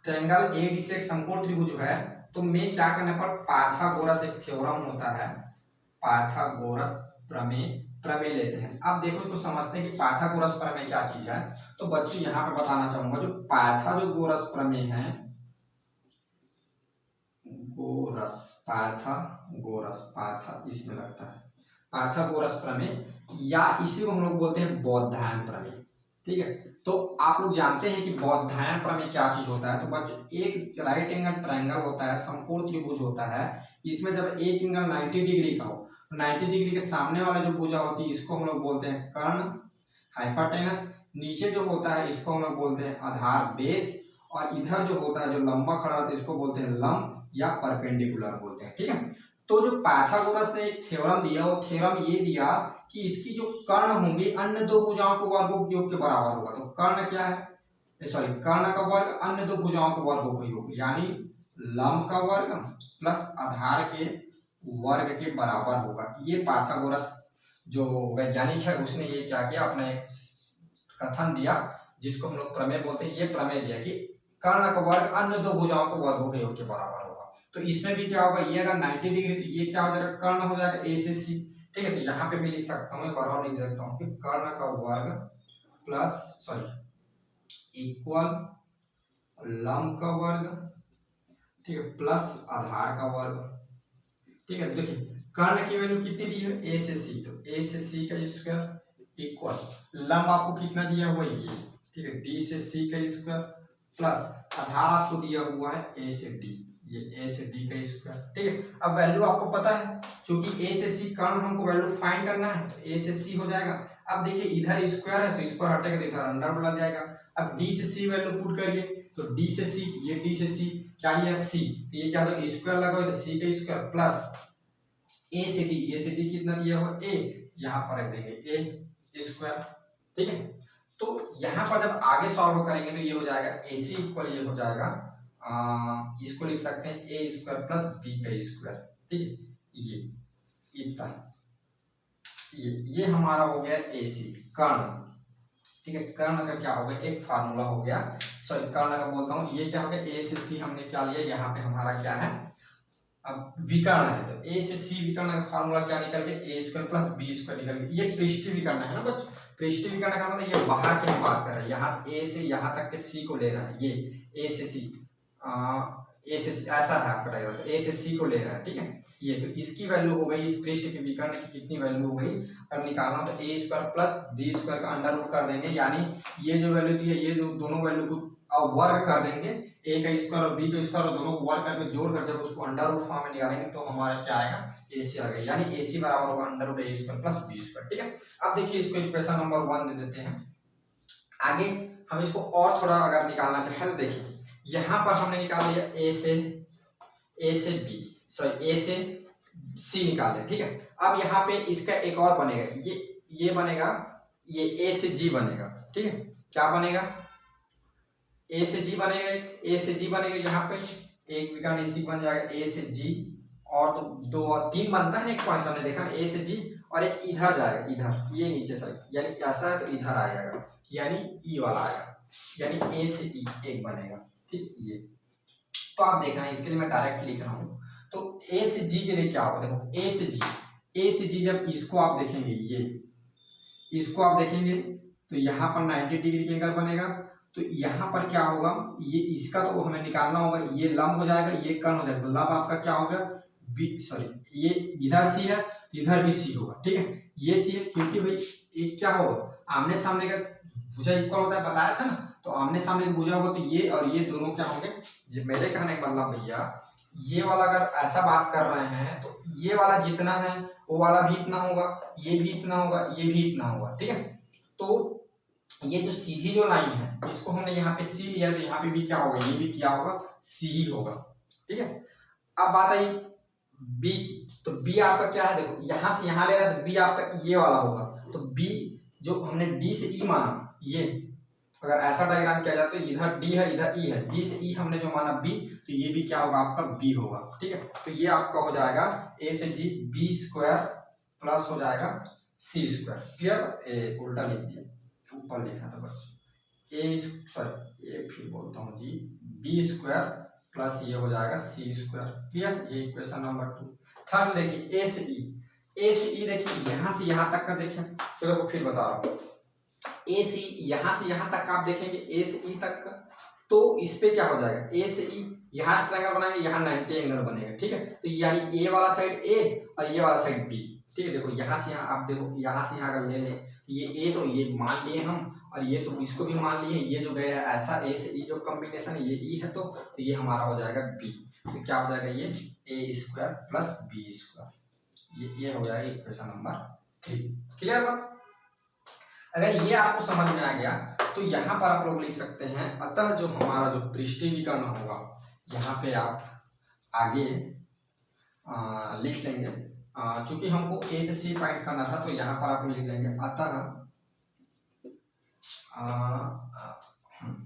ट्रायंगल ए डी सी एक समकोण त्रिभुज है, तो मैं क्या करने पर पाइथागोरस एक थ्योरम होता है, पाइथागोरस प्रमेय लेते हैं। अब देखो इसको समझते हैं कि पाइथागोरस प्रमेय क्या चीज है। तो बच्चों यहाँ पे बताना चाहूंगा, जो पाइथागोरस प्रमेय है, पाइथागोरस इसमें लगता है, पाइथागोरस प्रमेय, या इसी को हम लोग बोलते हैं बौद्धायन प्रमेय, ठीक है। तो आप लोग जानते हैं कि बौद्धायन प्रमेय क्या चीज होता है। तो बच्चों एक राइट एंगल ट्रायंगल होता है, समकोण त्रिभुज होता है, इसमें जब एक एंगल 90 डिग्री का हो, 90 डिग्री के सामने वाला जो भुजा होती है इसको हम लोग बोलते हैं कर्ण, हाइपोटेनस, नीचे जो होता है इसको हम लोग बोलते हैं आधार बेस, और इधर जो होता है जो लंबा खड़ा होता है इसको बोलते हैं लंब या परपेंडिकुलर बोलते हैं, ठीक है। तो जो पाइथागोरस ने एक थ्योरम दिया, वो थ्योरम ये दिया कि इसकी जो कर्ण होंगे अन्य दो भुजाओं के वर्गों के योग के बराबर होगा। तो कर्ण क्या है, सॉरी, कर्ण का वर्ग अन्य दो भुजाओं के वर्गों का योग, यानी लंब का वर्ग प्लस आधार के वर्ग के बराबर होगा। ये पाइथागोरस जो वैज्ञानिक है उसने ये क्या किया, अपना एक कथन दिया जिसको हम लोग प्रमेय बोलते हैं। ये प्रमेय दिया कि कर्ण का वर्ग अन्य दो भुजाओं के वर्गों के योग के बराबर होगा। तो इसमें भी क्या होगा, ये अगर 90 डिग्री तो ये क्या हो जाएगा, कर्ण हो जाएगा ए से सी, ठीक है। तो यहाँ पे भी लिख सकता हूँ, एक बार और लिख देता हूँ कि कर्ण का वर्ग प्लस सॉरी इक्वल लंब का वर्ग, ठीक है, प्लस आधार का वर्ग, ठीक है। देखिए कर्ण की वैल्यू कितनी दी है, ए से सी, तो ए से सी का स्क्वायर इक्वल लंब आपको कितना दिया हुआ है ये, ठीक है, डी से सी का स्क्वायर प्लस आधार आपको दिया हुआ है ए से डी, ये ए से डी का स्क्वायर, ठीक है। अब वैल्यू आपको पता है, क्योंकि ए से सी कर्ण हमको वैल्यू फाइंड करना है, तो ए से सी हो जाएगा। अब देखिए इधर स्क्वायर है तो इसको हटेगा तो इधर अंडर लग जाएगा। अब डी से सी वैल्यू पुट करिए, तो डी से सी, ये डी से सी क्या है सी, तो ये क्या होगा स्क्वायर लगाओ तो सी का स्क्वायर प्लस ए से डी कितना दिया हुआ ए, यहाँ पर रख देंगे ए स्क्वायर, ठीक है। तो यहाँ पर जब आगे सॉल्व करेंगे तो ये हो जाएगा ए सी इक्वल, ये हो जाएगा इसको लिख सकते हैं ए स्क्वायर प्लस बी का स्क्वायर, ठीक है। ये इतना ये हमारा हो गया AC कर्ण। ठीक है, कर्ण का क्या हो गया, एक फार्मूला हो गया, सॉरी कर्ण का बोलता हूँ, ये क्या हो गया, A से C हमने क्या लिया, यहाँ पे हमारा क्या है, अब विकर्ण है तो A से C विकर्ण का फार्मूला क्या निकल गया, A square plus B square निकल गया। ये पृष्ठीय विकर्ण है ना बच्चों, पृष्ठीय विकर्ण का मतलब ये बाहर की हम बात कर रहे हैं, यहाँ से A से यहाँ तक के C को ले रहा है, ये A से C A से C ऐसा है आपका डायग्राम, तो A से C को ले रहा है। ठीक है, ये तो इसकी वैल्यू हो गई, इस पृष्ठ के विकर्ण की कितनी वैल्यू हो गई, अब निकालना हो तो A square plus B square का अंडर रूट कर देंगे, यानी ये जो वैल्यू दी है ये जो दोनों वैल्यू को वर्ग कर देंगे, A का स्क्वायर और B का स्क्वायर और दोनों को वर्ग करके जोड़ कर जब उसको अंडर रूट फॉर्म में निकालेंगे तो हमारा क्या आएगा, AC आ गया, यानी AC बराबर होगा under root A square plus B square. ठीक है, अब देखिए इसको इक्वेशन नंबर 1 दे देते हैं। आगे हम इसको और थोड़ा अगर निकालना चाहे तो देखिए यहाँ पर हमने निकाल लिया A से B, सॉरी A से C निकाल लिया। ठीक है, अब यहाँ पे इसका एक और बनेगा, ये बनेगा, ये A से G बनेगा। ठीक है, क्या बनेगा, A से G बनेगा, A से G बनेगा, यहाँ पे एक विकर्ण AC बन जाएगा A से G, और तो दो तीन बनता है, एक पॉइंट हमने देखा A से G, और एक इधर जाएगा, इधर ये नीचे साइड, यानी ऐसा है तो इधर आ जाएगा, यानी E वाला आएगा, यानी A से E एक बनेगा। ठीक, ये तो आप देखना है, इसके लिए मैं डायरेक्ट लिख रहा हूँ, तो A से G के लिए क्या होगा, देखो A से G जब इसको आप देखेंगे, ये इसको आप देखेंगे तो यहाँ पर 90 डिग्री के एंगल बनेगा, तो यहाँ पर क्या होगा, ये इसका तो हमें निकालना होगा, ये लंब हो जाएगा, ये कर्ण हो जाएगा, तो लंब आपका क्या होगा बी, सॉरी ये इधर सी है तो इधर भी सी होगा। ठीक है, ये सी है क्योंकि भाई ये क्या होगा, आमने सामने का भुजा इक्वल होता है, बताया था ना, तो आमने सामने का भुजा होगा तो ये और ये दोनों क्या होंगे, मेरे कहने का मतलब भैया ये वाला अगर ऐसा बात कर रहे हैं तो ये वाला जितना है वो वाला भी इतना होगा, ये भी इतना होगा, ये भी इतना होगा। ठीक है, तो ये जो सीधी जो लाइन है इसको हमने यहाँ पे सी लिया, तो यहाँ पे भी क्या होगा, ये भी क्या होगा, सी ही होगा। ठीक है, अब बात आई बी की, तो बी आपका क्या है, देखो यहाँ से यहाँ ले रहा है तो बी आपका ये वाला होगा, तो बी जो हमने डी से ई माना, ये अगर ऐसा डायग्राम किया जाए तो इधर डी है इधर ई है, डी से ई हमने जो माना बी, तो ये भी क्या होगा आपका बी होगा। ठीक है, तो ये आपका हो जाएगा ए से जी बी स्क्वायर प्लस हो जाएगा सी स्क्वायर। क्लियर, उल्टा लिख दिया, ऊपर लिखा था बस, ए सॉरी ए फिर बोलता हूँ जी, बी स्क्वायर प्लस ये हो जाएगा सी स्क्वायर। क्लियर, ये इक्वेशन नंबर 2। थर्ड देखिए ए से ई देखिए यहाँ से यहाँ तक का देखें, तो देखो फिर बता रहा हूँ, ए से यहाँ से यहाँ तक आप देखेंगे, ए से ई तक का, तो इस पे क्या हो जाएगा, ए से ई यहाँ ट्रायंगल बनाएंगे, यहाँ 90 एंगल बनेगा। ठीक है, तो यानी ए वाला साइड ए और ये वाला साइड बी। ठीक है, देखो यहाँ से यहाँ आप देखो, यहाँ से यहाँ अगर ले लें तो ये ए, तो ये मान लिए हम, और ये तो इसको भी मान लिए, ये जो गया है ऐसा ए से ई जो कॉम्बिनेशन है ये ई है, तो ये हमारा हो जाएगा बी, तो क्या हो जाएगा ये ए स्क्वायर प्लस बी स्क्वायर, ये हो जाएगा इक्वेशन नंबर 3। क्लियर बात, अगर ये आपको समझ में आ गया तो यहाँ पर आप लोग लिख सकते हैं, अतः जो हमारा जो पृष्ठीय विकर्ण होगा, यहाँ पे आप आगे लिख लेंगे, चूंकि हमको ए से सी फाइंड करना था तो यहाँ पर आप लिख लेंगे अतः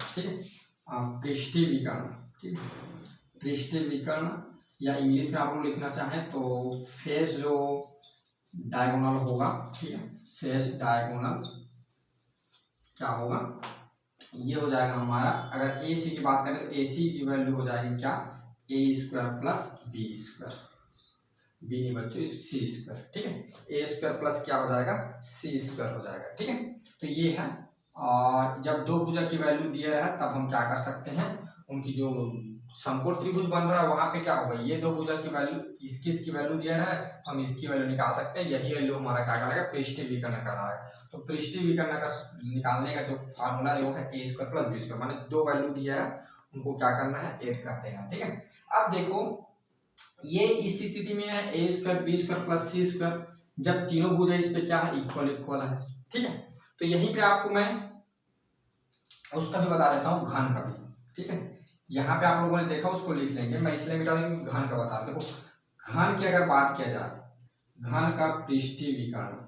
ठीक है पृष्ठीय विकर्ण। ठीक है, पृष्ठीय विकर्ण, या इंग्लिश में आप लोग लिखना चाहें तो फेस जो डायगोनल होगा, ठीक है, फेस डायगोनल क्या होगा, ये हो जाएगा हमारा, अगर ए सी की बात करें तो ए सी की वैल्यू हो जाएगी क्या, A square plus B square, B नहीं बच्चों सी स्क्वायर। ठीक है, ए स्क्वायर प्लस क्या हो जाएगा, सी स्क्वायर हो जाएगा। ठीक है, तो ये है, और जब दो भुजा की वैल्यू दिया है तब हम क्या कर सकते हैं, उनकी जो समकोण त्रिभुज बन रहा है वहां पे क्या होगा, ये दो भुजा की वैल्यू इसकी वैल्यू दिया है, हम इसकी वैल्यू निकाल सकते हैं, यही वैल्यू हमारा क्या कहलाएगा, पृष्ठीय विकर्ण कहलाएगा। तो पृष्ठीय विकर्ण का निकालने का जो फार्मूला है वो है ए स्क्वायर प्लस बी स्क्वायर, माने दो वैल्यू दिया है उनको क्या करना है, ऐड कर देना। ठीक है, अब देखो ये इस स्थिति में है ए square B square plus C square, जब तीनों भुजा इस पे क्या है, इक्वल है। ठीक है, तो यहीं पे आपको मैं उसका भी बता देता हूँ, घन का भी। ठीक है, यहाँ पे आप लोगों ने देखा उसको लिख लेंगे, मैं इसलिए मिटा दूंगी, घन का बता। देखो घन की अगर बात किया जाए, घन का पृष्ठीय विकर्ण,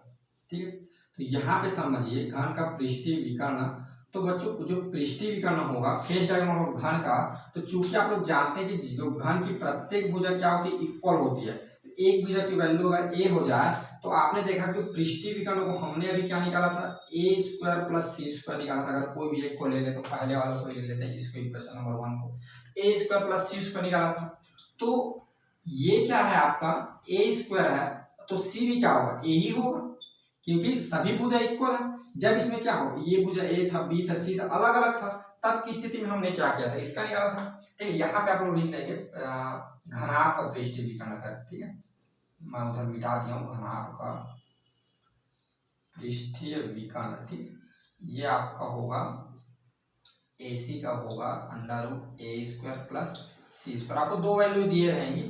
ठीक है, तो यहाँ पे समझिए घन का पृष्ठीय विकर्ण, तो बच्चों जो पृष्ठीय विकर्ण होगा, फेस डायगोनल होगा घन का, तो चूंकि आप लोग जानते हैं कि जो घन की प्रत्येक भुजा क्या होती है, इक्वल होती है, एक भुजा की वैल्यू अगर ए हो जाए तो आपने देखा कि पृष्ठीय विकर्ण को हमने अभी क्या निकाला था, ए स्क्वायर प्लस सी स्क्वायर निकाला था। अगर कोई भी एक को ले ले तो पहले वाले को ले लेते हैं, इसको इक्वेशन नंबर 1 को ए स्क्वायर प्लस सी स्क्वायर निकाला था। तो ये क्या है आपका ए स्क्वायर है, तो सी भी क्या होगा, ए ही होगा, क्योंकि सभी भुजा इक्वल है। जब इसमें क्या हो, ये भुजा ए था, बी था, सी था, अलग अलग था, तब की स्थिति में हमने क्या किया था, इसका निकाला था। ठीक है, यहाँ पे आप लोग लिख लेंगे घनाभ का पृष्ठीय विकर्ण था। ठीक है, मैं उधर मिटा दिया हूँ घनाभ का पृष्ठीय विकर्ण। ठीक, ये आपका होगा AC का होगा under root A square plus C square. आपको दो वैल्यू दिए रहेंगी,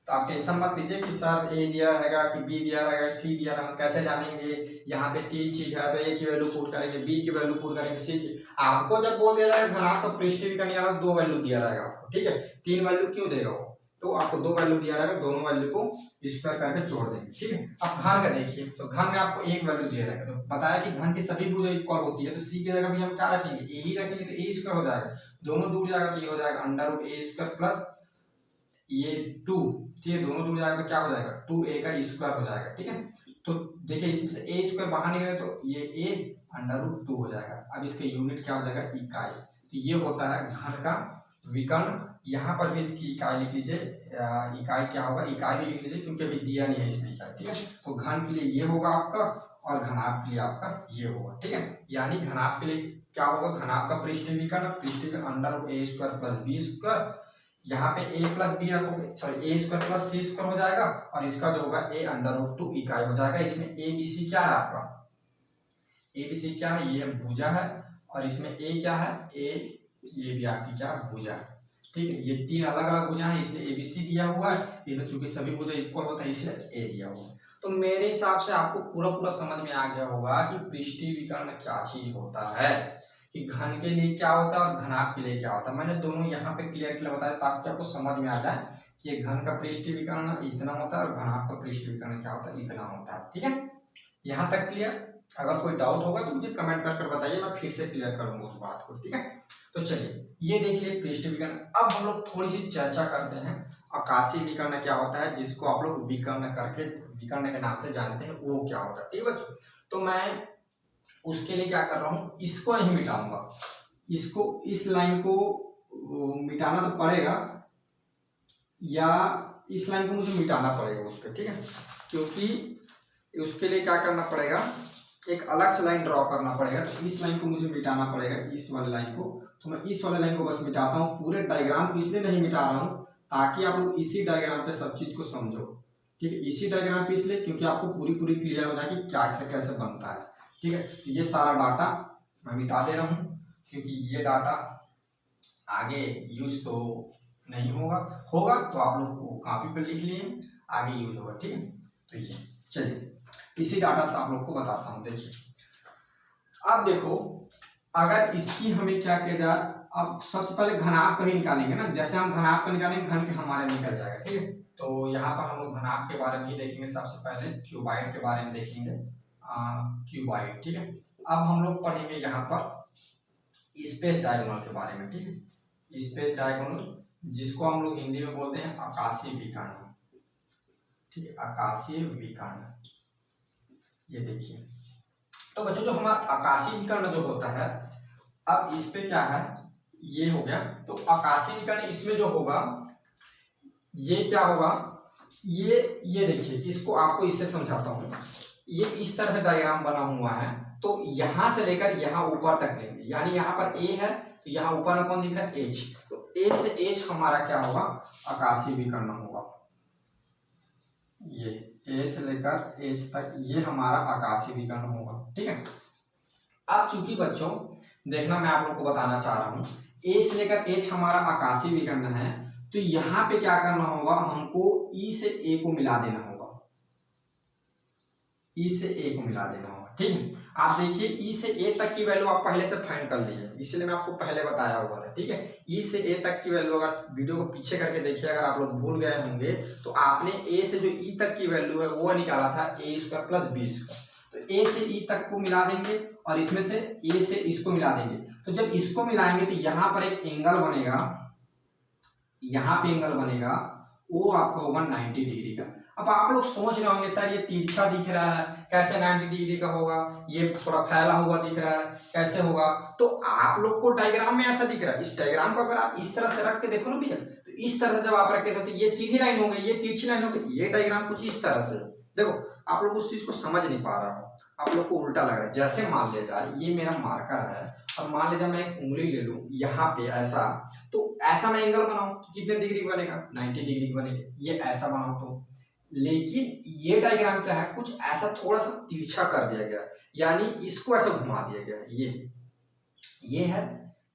तो आप टेंशन मत लीजिए कि सर ए दिया रहेगा कि बी दिया रहेगा सी दिया रहेगा, हम कैसे जानेंगे। यहाँ पे तीन चीज है, तो ए की वैल्यू पुट करेंगे, बी की वैल्यू पुट करेंगे, सी की। आपको जब बोल दिया जाएगा घनाभ का पृष्ठीय विकर्ण निकालना, दो वैल्यू दिया रहेगा आपको। ठीक है, तीन वैल्यू क्यों देगा वो, तो आपको दो वैल्यू दिया रहेगा, दोनों वैल्यू को स्क्वायर करके जोड़ देंगे। ठीक है, अब घन का देखिए, तो घन में आपको एक वैल्यू दिया रहेगा, तो बताया कि घन की सभी भुजा इक्वल होती है, तो सी की जगह भी हम क्या रखेंगे, ए ही रखेंगे, तो ए स्क्वायर हो जाएगा, दोनों जुड़ जाएगा तो ये हो जाएगा under root A square plus ये 2। ठीक है, दोनों जुड़ जाएगा तो क्या हो जाएगा 2a का स्क्वायर हो जाएगा। ठीक है, तो देखिए इसमें से a स्क्वायर बाहर निकले तो ये a अंडर रूट 2 हो जाएगा। अब इसका यूनिट क्या हो जाएगा, इकाई। तो ये होता है घन का विकर्ण। यहाँ पर भी इसकी इकाई लिख लीजिए, इकाई क्या होगा, इकाई ही लिख लीजिए, क्योंकि अभी दिया नहीं है इसमें इकाई। ठीक है, तो घन के लिए ये होगा आपका, और घनाभ के लिए आपका ये होगा। ठीक है, यानी घनाभ के लिए क्या होगा, घनाभ का पृष्ठीय विकर्ण, पृष्ठीय विकर्ण under root A square plus B square, यहाँ पे a प्लस बी रखोगे, सॉरी ए स्क्वायर प्लस सी स्क्वायर हो जाएगा, और इसका जो होगा a अंडर रूट 2 इकाई हो जाएगा। इसमें ए बी सी क्या है आपका, ए बी सी क्या है, ये भुजा है, और इसमें a क्या है, a ये भी आपकी क्या भुजा है। ठीक है, ये तीन अलग अलग भुजा है, इसलिए ABC दिया हुआ है, इसमें चूंकि सभी भुजा इक्वल होता है इसलिए A दिया हुआ है। तो मेरे हिसाब से आपको पूरा पूरा समझ में आ गया होगा कि पृष्ठीय विकर्ण क्या चीज होता है, कि घन के लिए क्या होता है और घनाभ के लिए क्या होता है। मैंने दोनों यहाँ पे क्लियर बताया ताकि आपको समझ में आ जाए कि घन का पृष्ठीय विकर्ण इतना होता है और घनाभ का पृष्ठीय विकर्ण क्या होता है, इतना होता है। ठीक है, यहाँ तक क्लियर। अगर कोई डाउट होगा तो मुझे कमेंट कर बताइए, मैं फिर से क्लियर करूंगा उस बात को। ठीक है, तो चलिए ये देख लिए पृष्ठीय विकर्ण। अब हम लोग थोड़ी सी चर्चा करते हैं आकाशीय विकर्ण क्या होता है, जिसको आप लोग विकर्ण करके विकर्ण के नाम से जानते हैं, वो क्या होता है। ठीक है बच्चों, तो मैं उसके लिए क्या कर रहा हूँ, इसको नहीं मिटाऊंगा, इसको इस लाइन को मिटाना तो पड़ेगा, या इस लाइन को मुझे मिटाना पड़ेगा उस पर। ठीक है, क्योंकि उसके लिए क्या करना पड़ेगा, एक अलग से लाइन ड्रॉ करना पड़ेगा। तो इस लाइन को मुझे मिटाना पड़ेगा, इस वाले लाइन को। तो मैं इस वाले लाइन को बस मिटाता हूँ, पूरे डायग्राम को इसलिए नहीं मिटा रहा हूँ ताकि आप लोग इसी डायग्राम पे सब चीज को समझो। ठीक है, इसी डायग्राम पे इसलिए क्योंकि आपको पूरी क्लियर हो जाए कि क्या कैसे बनता है। ठीक है, तो ये सारा डाटा मैं मिटा दे रहा हूँ, क्योंकि ये डाटा आगे यूज तो नहीं होगा तो आप लोग को कॉपी पे लिख लिए, आगे यूज होगा। ठीक है, तो ये चलिए इसी डाटा से आप लोग को बताता हूँ। देखिए अब देखो, अगर इसकी हमें क्या किया जाए, अब सबसे पहले घनाभ का ही निकालेंगे ना, जैसे हम घनाभ का निकालेंगे घन के हमारे निकल जाएगा। ठीक है, तो यहाँ पर हम लोग घनाभ के बारे में ही देखेंगे। सबसे पहले क्यूबाइड के बारे में देखेंगे, क्यूबाइड। ठीक है, अब हम लोग पढ़ेंगे यहाँ पर स्पेस डायगोनल के बारे में। ठीक है, स्पेस डायगोनल जिसको हम लोग हिंदी में बोलते हैं आकाशीय विकर्ण। ठीक है, आकाशीय विकर्ण ये देखिए। तो बच्चों जो हमारा आकाशीय विकर्ण जो होता है, अब इस पे क्या है, ये हो गया। तो आकाशीय विकर्ण इसमें जो होगा ये क्या होगा, ये देखिए, इसको आपको इससे समझाता हूँ। ये इस तरह से डायग्राम बना हुआ है, तो यहां से लेकर यहाँ ऊपर तक लेंगे, यानी यहाँ पर A है तो यहाँ ऊपर में कौन दिख रहा है, H। तो A से H हमारा क्या होगा, आकाशीय विकर्ण होगा। ये A से लेकर H तक ये हमारा आकाशीय विकर्ण होगा। ठीक है, अब चूंकि बच्चों देखना, मैं आप लोग को बताना चाह रहा हूँ, A से लेकर H हमारा आकाशीय विकर्ण है, तो यहाँ पे क्या करना होगा, हमको E से A को मिला देना होगा, E से A को मिला देना होगा। ठीक है, आप देखिए E से A तक की वैल्यू आप पहले से फाइंड कर लीजिए, इसलिए मैं आपको पहले बताया हुआ था। ठीक है, E से A तक की वैल्यू, अगर वीडियो को पीछे करके देखिए, अगर आप लोग भूल गए होंगे तो आपने A से जो E तक की वैल्यू है वो निकाला था A square plus B square. तो A से E तक को मिला देंगे और इसमें से A से इसको मिला देंगे। तो जब इसको मिलाएंगे तो यहाँ पर एक एंगल बनेगा, यहाँ पे एंगल बनेगा, वो आपका होगा 90 डिग्री का। अब आप लोग सोच रहे होंगे सर ये तिरछा दिख रहा है, कैसे 90 डिग्री का होगा, ये थोड़ा फैला हुआ दिख रहा है, कैसे होगा? तो आप लोग को डायग्राम में ऐसा दिख रहा है, इस डायग्राम को अगर आप इस तरह से रख के देखो ना भैया, तो इस तरह से जब आप रखे तो ये सीधी लाइन हो गई, ये तिरछी लाइन हो गई, ये डायग्राम कुछ इस तरह से। देखो आप लोग उस चीज को समझ नहीं पा रहा हो, आप लोग को उल्टा लग रहा है। जैसे मान लिया जाए ये मेरा मार्कर है और मान लीजिए मैं एक उंगली ले लूं यहाँ पे ऐसा, तो ऐसा मैं एंगल बनाऊं तो कितने डिग्री बनेगा? 90 डिग्री बनेगा। ये ऐसा बनाऊं तो, लेकिन ये डायग्राम क्या है, कुछ ऐसा थोड़ा सा तिरछा कर दिया गया, यानी इसको ऐसा घुमा दिया गया। ये है,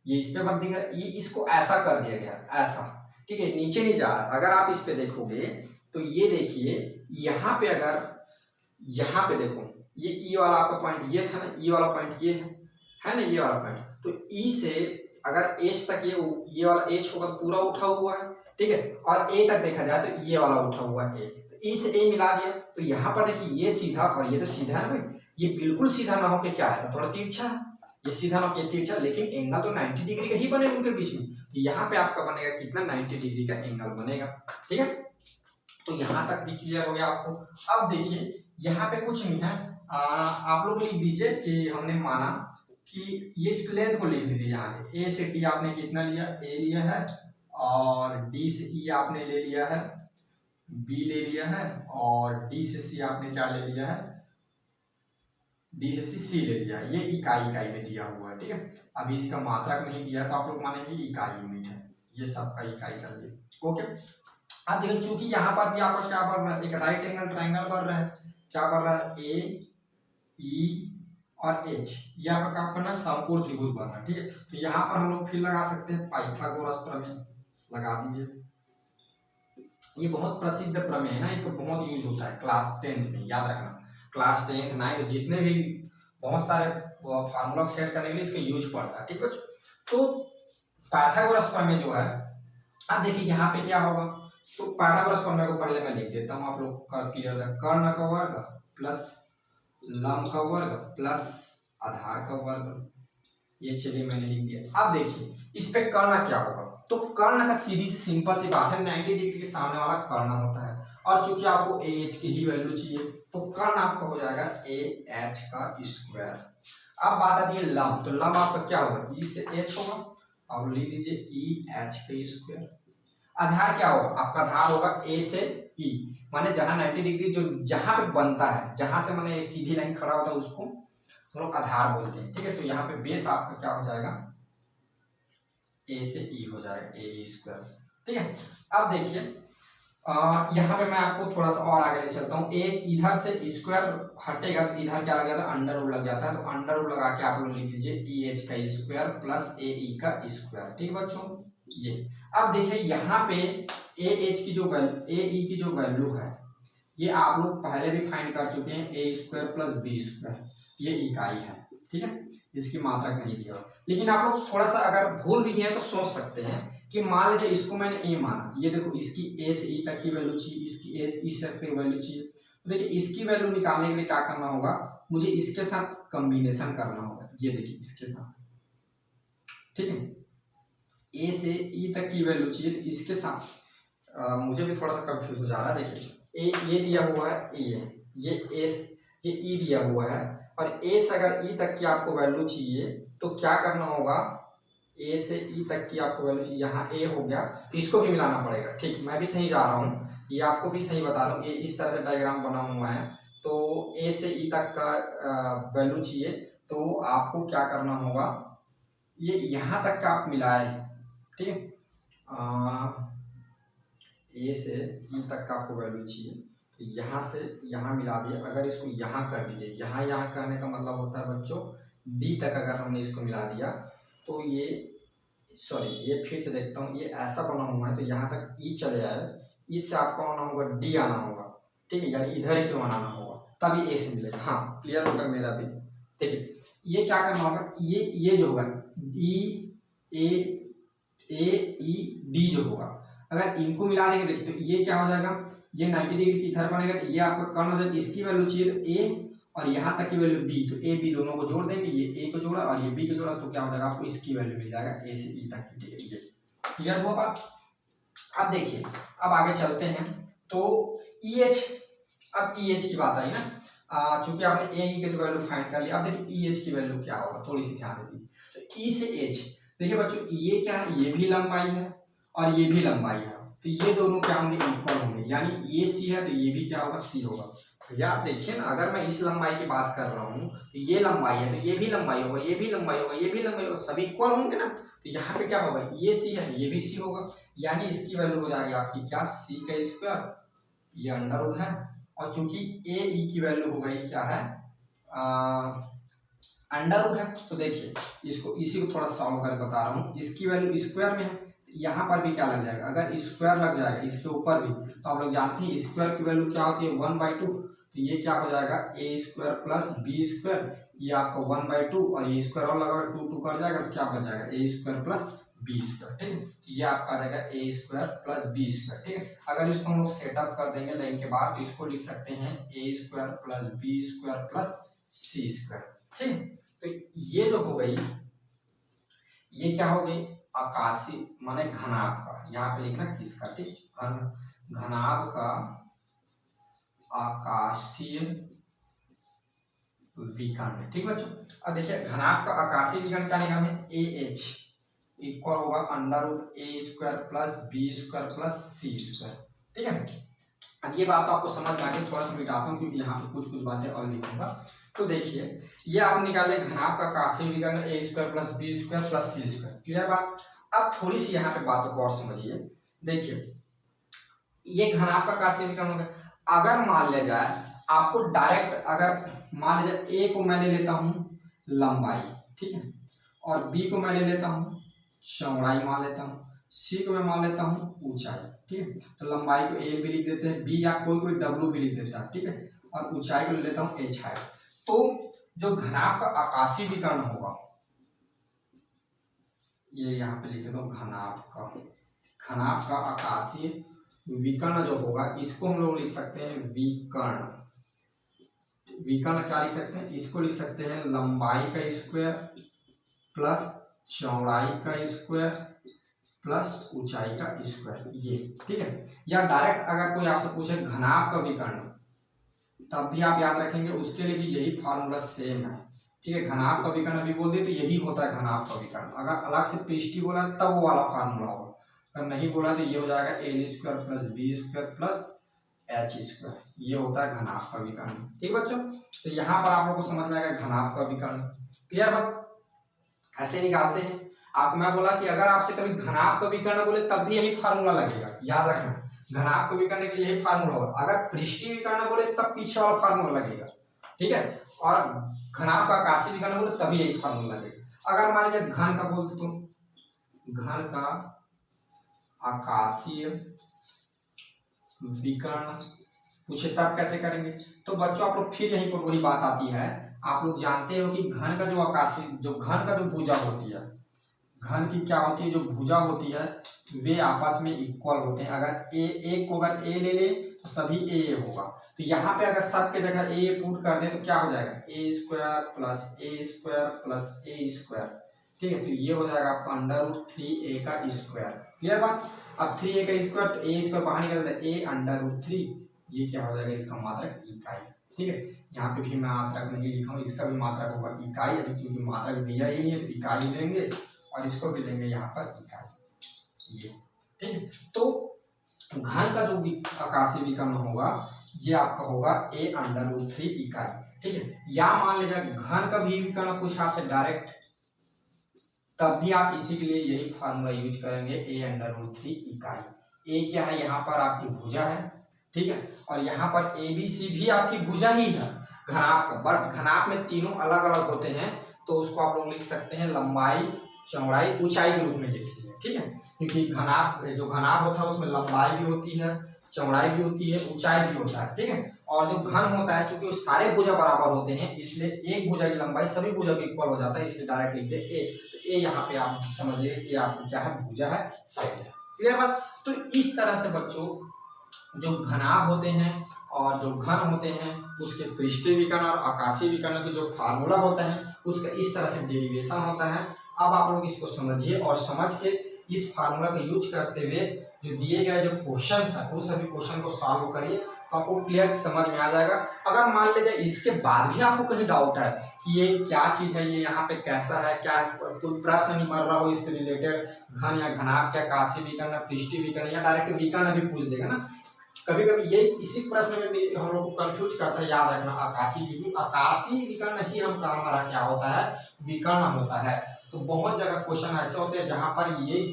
ये इस पे मत दिख रहा है, ये इसको ऐसा कर दिया गया ऐसा, ठीक है, नीचे नहीं जा रहा। अगर आप इस पे देखोगे तो ये देखिए यहाँ पे, अगर यहाँ पे देखो ये ई वाला आपका पॉइंट ये था ना, ई वाला पॉइंट ये है ना, ये वाला पॉइंट, तो ई से अगर एच तक ये वाला एच होगा तो पूरा उठा हुआ है, ठीक है, और ए तक देखा जाए तो ये वाला उठा हुआ है ए, तो ई से ए मिला दिया, तो यहाँ पर देखिए ये सीधा और ये तो सीधा है ना भाई, ये बिल्कुल सीधा ना हो के क्या है, थोड़ा तिरछा है, ये सीधा ना हो के तिरछा, लेकिन एंगल तो 90 डिग्री का ही बनेगा उनके बीच में। तो यहाँ पे आपका बनेगा कितना, 90 डिग्री का एंगल बनेगा, ठीक है। तो यहाँ तक भी क्लियर हो गया आपको। अब देखिए यहाँ पे कुछ नहीं है, आप लोग लिख दीजिए कि हमने माना कि ये इस लेंथ को लिख दीजिए यहाँ ए से डी आपने कितना लिया, ए लिया है, और डी से ई आपने ले लिया है, बी ले लिया है, और डी से सी आपने क्या ले लिया है, डी से सी ले लिया है। ये इकाई इकाई में दिया हुआ है, ठीक है। अभी इसका मात्रक नहीं दिया तो आप लोग मानेंगे इकाई यूनिट है, ये सबका इकाई कर लिए, ओके। अब देखो चूंकि यहाँ पर भी आपका क्या बन रहा है, एक राइट एंगल ट्राइंगल बन रहा है, क्या बन रहा है, ए ई और एच, ये आपका क्या करना है, समकोण त्रिभुज बन रहा है, ठीक है। तो यहाँ पर हम लोग फिर लगा सकते हैं पाइथागोरस प्रमेय, लगा दीजिए। ये बहुत प्रसिद्ध प्रमेय है ना, इसका बहुत यूज होता है क्लास 10th में, याद रखना, क्लास 10th 9th जितने भी बहुत सारे फार्मूला सेट करने के लिए इसका यूज पड़ता है, ठीक है। तो पाइथागोरस प्रमेय जो है, अब देखिए यहाँ पे क्या होगा, तो पाइथागोरस प्रमेय को पहले मैं लिख देता हूँ, आप लोग का क्लियर है। कर्ण का वर्ग प्लस लंब का वर्ग प्लस आधार का वर्ग, ये चलिए मैंने लिख दिया। अब देखिए इस पे कर्ण क्या होगा, तो कर्ण का सीधी सी सिंपल सी बात है, 90 डिग्री के सामने वाला कर्ण होता है, और चूंकि आपको ए एच की ही वैल्यू चाहिए तो कर्ण आपका हो जाएगा ए एच का स्क्वायर। अब बात आती है लंब, तो लंब आपका क्या होगा, ई से एच होगा, अब लिख दीजिए ई एच का स्क्वायर। आधार क्या होगा, आपका आधार होगा ए से ई, माने जहां 90 डिग्री जो जहां पे बनता है, जहां से माने सीधी लाइन खड़ा होता है उसको हम लोग आधार बोलते हैं, ठीक है। तो यहाँ पे बेस आपका क्या हो जाएगा, ए से ई हो जाएगा, ए स्क्वायर, ठीक है। अब देखिए यहाँ पे मैं आपको थोड़ा सा और आगे ले चलता हूँ। ए इधर से स्क्वायर हटेगा तो इधर क्या लग जाता है, अंडर रूट लग जाता है, तो अंडर रूट लगा के आप लोग लिख लीजिए ई एच का स्क्वायर प्लस ए ई का स्क्वायर, ठीक है बच्चों। ये अब देखिए यहाँ पे ए एच की जो वैल्यू, ए ई की जो वैल्यू है, ये आप लोग पहले भी फाइंड कर चुके हैं, A square plus B square, ये इकाई है, ठीक है, इसकी मात्रा नहीं दिया। लेकिन आप लोग थोड़ा सा अगर भूल भी गए तो सोच सकते हैं कि मान लीजिए इसको मैंने ए माना, ये देखो इसकी ए से ई तक की वैल्यू चाहिए, इसकी ए इस तक की वैल्यू चाहिए, तो देखिए इसकी वैल्यू निकालने के लिए क्या करना होगा, मुझे इसके साथ कॉम्बिनेशन करना होगा, ये देखिए इसके साथ, ठीक है, ए से ई तक की वैल्यू चाहिए, तो इसके साथ मुझे भी थोड़ा सा कंफ्यूज हो जा रहा है। देखिए ए ये दिया हुआ है, ये एस, ये ई दिया हुआ है, और ए से अगर ई तक की आपको वैल्यू चाहिए तो क्या करना होगा, ए से ई तक की आपको वैल्यू चाहिए, यहाँ ए हो गया तो इसको भी मिलाना पड़ेगा, ठीक। मैं भी सही जा रहा हूँ, ये आपको भी सही बता रहा हूँ, ये इस तरह से डायग्राम बना हुआ है, तो ए से ई तक का वैल्यू चाहिए तो आपको क्या करना होगा, ये यहाँ तक का आप मिलाए, ठीक है, ए से ई तक का आपको वैल्यू चाहिए, तो यहाँ से यहाँ मिला दिया, अगर इसको यहाँ कर दीजिए, यहाँ करने का मतलब होता है बच्चों डी तक अगर हमने इसको मिला दिया तो ये, सॉरी ये फिर से देखता हूँ, ये ऐसा बना हुआ है तो यहाँ तक ई चले आए, ई से आपका आना होगा डी आना होगा, ठीक है, यानी इधर ही क्यों आना होगा, तभी ए से मिलेगा। हाँ क्लियर होगा मेरा भी। देखिए ये क्या करना होगा, ये जो होगा डी ए ई डी जो होगा, अगर इनको मिला देंगे देखिए तो ये क्या हो जाएगा, ये 90 डिग्री की इधर बनेगा, तो ये आपका कर्ण हो जाएगा, इसकी वैल्यू चाहिए तो ए और यहाँ तक की वैल्यू बी, तो ए बी दोनों को जोड़ देंगे, ये ए को जोड़ा और ये बी को जोड़ा, तो क्या हो जाएगा आपको इसकी वैल्यू मिल जाएगा ए से ई तक की, ठीक है। ये क्लियर हुआ बात। अब देखिए, अब आगे चलते हैं। तो EH, अब EH की बात आई ना, चूंकि आपने ए की वैल्यू फाइंड कर लिया। अब देखिए EH की वैल्यू क्या होगा, थोड़ी सी ध्यान दीजिए। तो E से H, देखिए बच्चों ये क्या है, ये भी लंबाई है और ये भी लंबाई है, तो ये दोनों क्या होंगे, इक्वल होंगे, यानी ये C है तो ये भी क्या होगा, C होगा। भैया आप देखिए ना, अगर मैं इस लंबाई की बात कर रहा हूँ तो ये लंबाई है तो ये भी लंबाई होगा, ये भी लंबाई होगा, ये भी लंबाई होगा, सभी इक्वल होंगे ना। तो यहाँ पे क्या होगा, ये C है तो ये भी C होगा, यानी इसकी वैल्यू हो जाएगी आपकी क्या, C का स्क्वायर, ये अंडर रूट है, और चूंकि ए ई की वैल्यू हो गई क्या है, अंडर रूट है। तो देखिए इसको, इसी को थोड़ा सॉल्व कर बता रहा हूँ, इसकी वैल्यू स्क्वायर में है, यहाँ पर भी क्या लग जाएगा, अगर स्क्वायर लग जाएगा इसके ऊपर भी, तो आप लोग जानते हैं स्क्वायर की वैल्यू क्या होती है, 1/2। तो ये क्या हो जाएगा, ए स्क्वायर प्लस बी स्क्वायर, ये आपका 1/2, और ये स्क्वायर और लगा 2 कर जाएगा, तो क्या बच जाएगा, ए स्क्वायर प्लस बी स्क्वायर। ठीक है, तो ये आपका आ जाएगा ए स्क्वायर प्लस बी स्क्वायर। ठीक है, अगर इसको हम लोग सेटअप कर देंगे लाइन के बाद, तो इसको लिख सकते हैं A square plus B square plus C square. ठीक है, तो ये जो हो गई, ये क्या हो गई, आकाशीय माने घनाभ का, यहाँ पे लिखना किसका, ठीक, घनाभ का आकाशीय विकर्ण। ठीक बच्चों, अब देखिए घनाभ का आकाशीय विकर्ण क्या निकाल है, ए एच इक्वल होगा under root A square plus B square plus C square. ठीक है, अब ये बात तो आपको समझ में आ गई, थोड़ा सा मिटाता हूँ क्योंकि यहाँ पे कुछ कुछ बातें और लिखूंगा। तो देखिए ये आप निकाले घनाभ का आकाशीय विकर्ण A square plus B square plus C square, clear बात। अब थोड़ी सी यहाँ पे बातों को और समझिए। देखिए ये घनाभ का आकाशीय विकर्ण हो गया, अगर मान लिया जाए आपको डायरेक्ट, अगर मान लीजिए ए को मैं ले लेता हूँ लंबाई, ठीक है, और बी को मैं ले लेता हूँ चौड़ाई, मान लेता हूँ सी को मैं मान लेता हूँ ऊंचाई। ठीक है, तो लंबाई को ए भी लिख देते हैं, बी या कोई कोई डब्ल्यू भी लिख देता है। ठीक है, और ऊंचाई को ले लेता हूँ एच हाइट। तो जो घनाभ का आकाशीय विकर्ण होगा, ये यहाँ पे लिख देता हूँ घनाभ का आकाशीय विकर्ण जो होगा, इसको हम लोग लिख सकते हैं विकर्ण। विकर्ण क्या लिख सकते हैं, इसको लिख सकते हैं लंबाई का स्क्वायर प्लस चौड़ाई का स्क्वायर प्लस ऊंचाई का स्क्वायर, ये। ठीक है, या डायरेक्ट अगर कोई आपसे पूछे घनाभ का विकर्ण, तब भी आप याद रखेंगे, उसके लिए भी यही फार्मूला सेम है। ठीक है, घनाभ का विकर्ण अभी बोल दिए तो यही होता है घनाभ का विकर्ण। अगर अलग से पृष्ठीय बोला तब वो वाला फार्मूला होगा, अगर नहीं बोला तो ये हो जाएगा L square plus B square plus H square, ये होता है घनाभ का विकर्ण। ठीक बच्चों, तो यहाँ पर आप लोगों को समझ में आएगा घनाभ का विकर्ण, क्लियर बात, ऐसे निकालते हैं। आप, मैं बोला कि अगर आपसे कभी घनाभ का विकर्ण बोले तब भी यही फार्मूला लगेगा, याद रखना, घनाभ का विकर्ण के लिए यही फार्मूला होगा। अगर पृष्ठीय विकर्ण बोले तब पीछे वाला फार्मूला लगेगा। ठीक है, और घनाभ का आकाशीय विकर्ण बोले तभी यही फार्मूला लगेगा। अगर मान लीजिए घन का बोलते तुम, घन का आकाशीय विकर्ण पूछे तब कैसे करेंगे, तो बच्चों आप लोग फिर यहीं पर वही बात आती है। आप लोग जानते हो कि घन का जो आकाशीय, जो घन का जो भुजा होती है, घन की क्या होती है, जो भुजा होती है वे आपस में इक्वल होते हैं। अगर ए, एक को अगर ए ले ले तो सभी ए होगा। तो यहाँ पे अगर सब के जगह ए पुट कर दे तो क्या हो जाएगा, ए स्क्वायर प्लस ए स्क्वायर प्लस ए स्क्वायर। ठीक है, तो ये हो जाएगा आपका अंडर रूट 3a का स्क्वायर, क्लियर बात। अब 3a का स्क्वायर, तो ए स्क्वायर बाहर निकल जाता है, ए अंडर रूट 3, ये क्या हो जाएगा, इसका मात्रक इकाई। ठीक है, यहाँ पे भी मैं मात्रक नहीं लिखा हूँ, इसका भी मात्रक होगा इकाई, अभी क्योंकि मात्रक दिया ही नहीं है तो इकाई देंगे, और इसको भी लेंगे यहाँ पर इकाई, ये। ठीक है, तो घन का जो आकाशीय विकर्ण होगा ये आपका होगा ए अंडर रूट 3 इकाई। ठीक है, या मान लीजिए घन का भी विकर्ण पूछा आपसे डायरेक्ट, तब भी आप इसी के लिए यही फार्मूला यूज करेंगे, ए अंडर रूट 3 इकाई। ए क्या है, यहाँ पर आपकी भुजा है, ठीक है, और यहाँ पर ए बी सी भी आपकी भुजा ही है घनाभ का, बट घनाभ में तीनों अलग अलग होते हैं, तो उसको आप लोग लिख सकते हैं लंबाई चौड़ाई ऊंचाई के रूप में लिखिए। ठीक है, क्योंकि घनाभ, जो घनाभ होता है उसमें लंबाई भी होती है, चौड़ाई भी होती है, ऊंचाई भी होता है। ठीक है, और जो घन होता है चूंकि सारे भुजा बराबर होते हैं, इसलिए एक भुजा की लंबाई सभी भुजा के इक्वल हो जाता है, इसलिए डायरेक्ट लिखते हैं ए। तो ए यहाँ पे आप समझिए ये आपको क्या है, भुजा है, साइड है, क्लियर बात। तो इस तरह से बच्चों जो घनाभ होते हैं और जो घन होते हैं उसके पृष्ठीय विकर्ण और आकाशीय विकर्ण के जो फार्मूला होता है उसका इस तरह से डेरिवेशन होता है। अब आप लोग इसको समझिए और समझ के इस फार्मूला का यूज करते हुए जो दिए गए जो क्वेश्चन है वो सभी क्वेश्चन को सॉल्व करिए तो आपको क्लियर समझ में आ जाएगा। अगर मान लीजिए इसके बाद भी आपको कहीं डाउट है कि ये क्या चीज है, ये यहाँ पे कैसा है, क्या कोई प्रश्न नहीं मर रहा हो इससे रिलेटेड, घन या घनाभ क्या, काशी विकर्ण, पृष्ठीय विकर्ण, या डायरेक्ट विकर्ण भी पूछ देगा ना। कभी कभी ये इसी प्रश्न में भी हम लोग को कंफ्यूज करता है, याद रखना आकाशीय विकर्ण ही हमारा क्या होता है, विकर्ण होता है। तो बहुत जगह क्वेश्चन ऐसे होते हैं जहां पर ये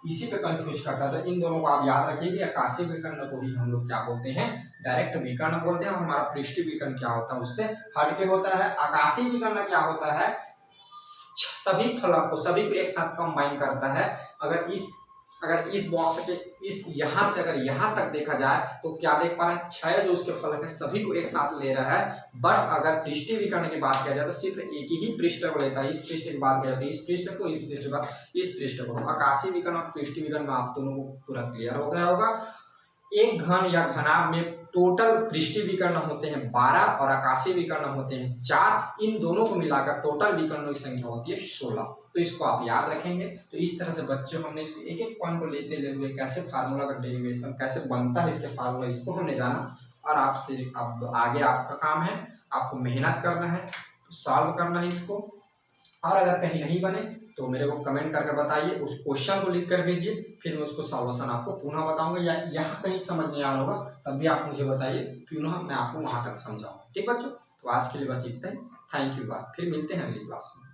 इसी पे कंफ्यूज करता है। तो इन दोनों को आप याद रखिए कि आकाशीय विकर्ण को ही हम लोग क्या बोलते हैं, डायरेक्ट विकर्ण बोलते हैं। और हमारा पृष्ठीय विकर्ण क्या होता है, उससे हटके होता है। आकाशीय विकर्ण क्या होता है, सभी फलक को सभी को एक साथ कंबाइन करता है। अगर इस बॉक्स के इस यहाँ से अगर यहाँ तक देखा जाए तो क्या देख पा रहे हैं, 6 जो उसके फलक है सभी को एक साथ ले रहा है। बट अगर पृष्ठीय विकर्ण की बात किया जाए तो सिर्फ एक ही पृष्ठ को लेता है। इस पृष्ठ की बात किया जाए तो इस पृष्ठ को, इस पृष्ठ के बाद इस पृष्ठ को। आकाशीय विकर्ण और पृष्ठीय विकर्ण में आप दोनों को पूरा क्लियर हो गया होगा। एक घन या घनाभ में टोटल पृष्ठीय विकर्ण होते हैं 12 और आकाशीय विकर्ण होते हैं 4। इन दोनों को मिलाकर टोटल विकर्णों की संख्या होती है 16। तो इसको आप याद रखेंगे। तो इस तरह से बच्चों हमने इसको एक एक पॉइंट को लेते हुए कैसे फार्मूला का डेरिवेशन कैसे बनता है, इसके फार्मूला, इसको हमने जाना। और आपसे अब आगे आपका काम है, आपको मेहनत करना है, सॉल्व करना है इसको। और अगर कहीं नहीं बने तो मेरे को कमेंट करके बताइए, उस क्वेश्चन को लिख कर भेजिए, फिर मैं उसको सॉल्यूशन आपको पुनः बताऊंगा। या यहाँ कहीं समझ नहीं आ रहा होगा तब भी आप मुझे बताइए, पुनः मैं आपको वहां तक समझाऊंगा। ठीक बच्चों, तो आज के लिए बस इतना ही। थैंक यू, फिर मिलते हैं अगली क्लास में।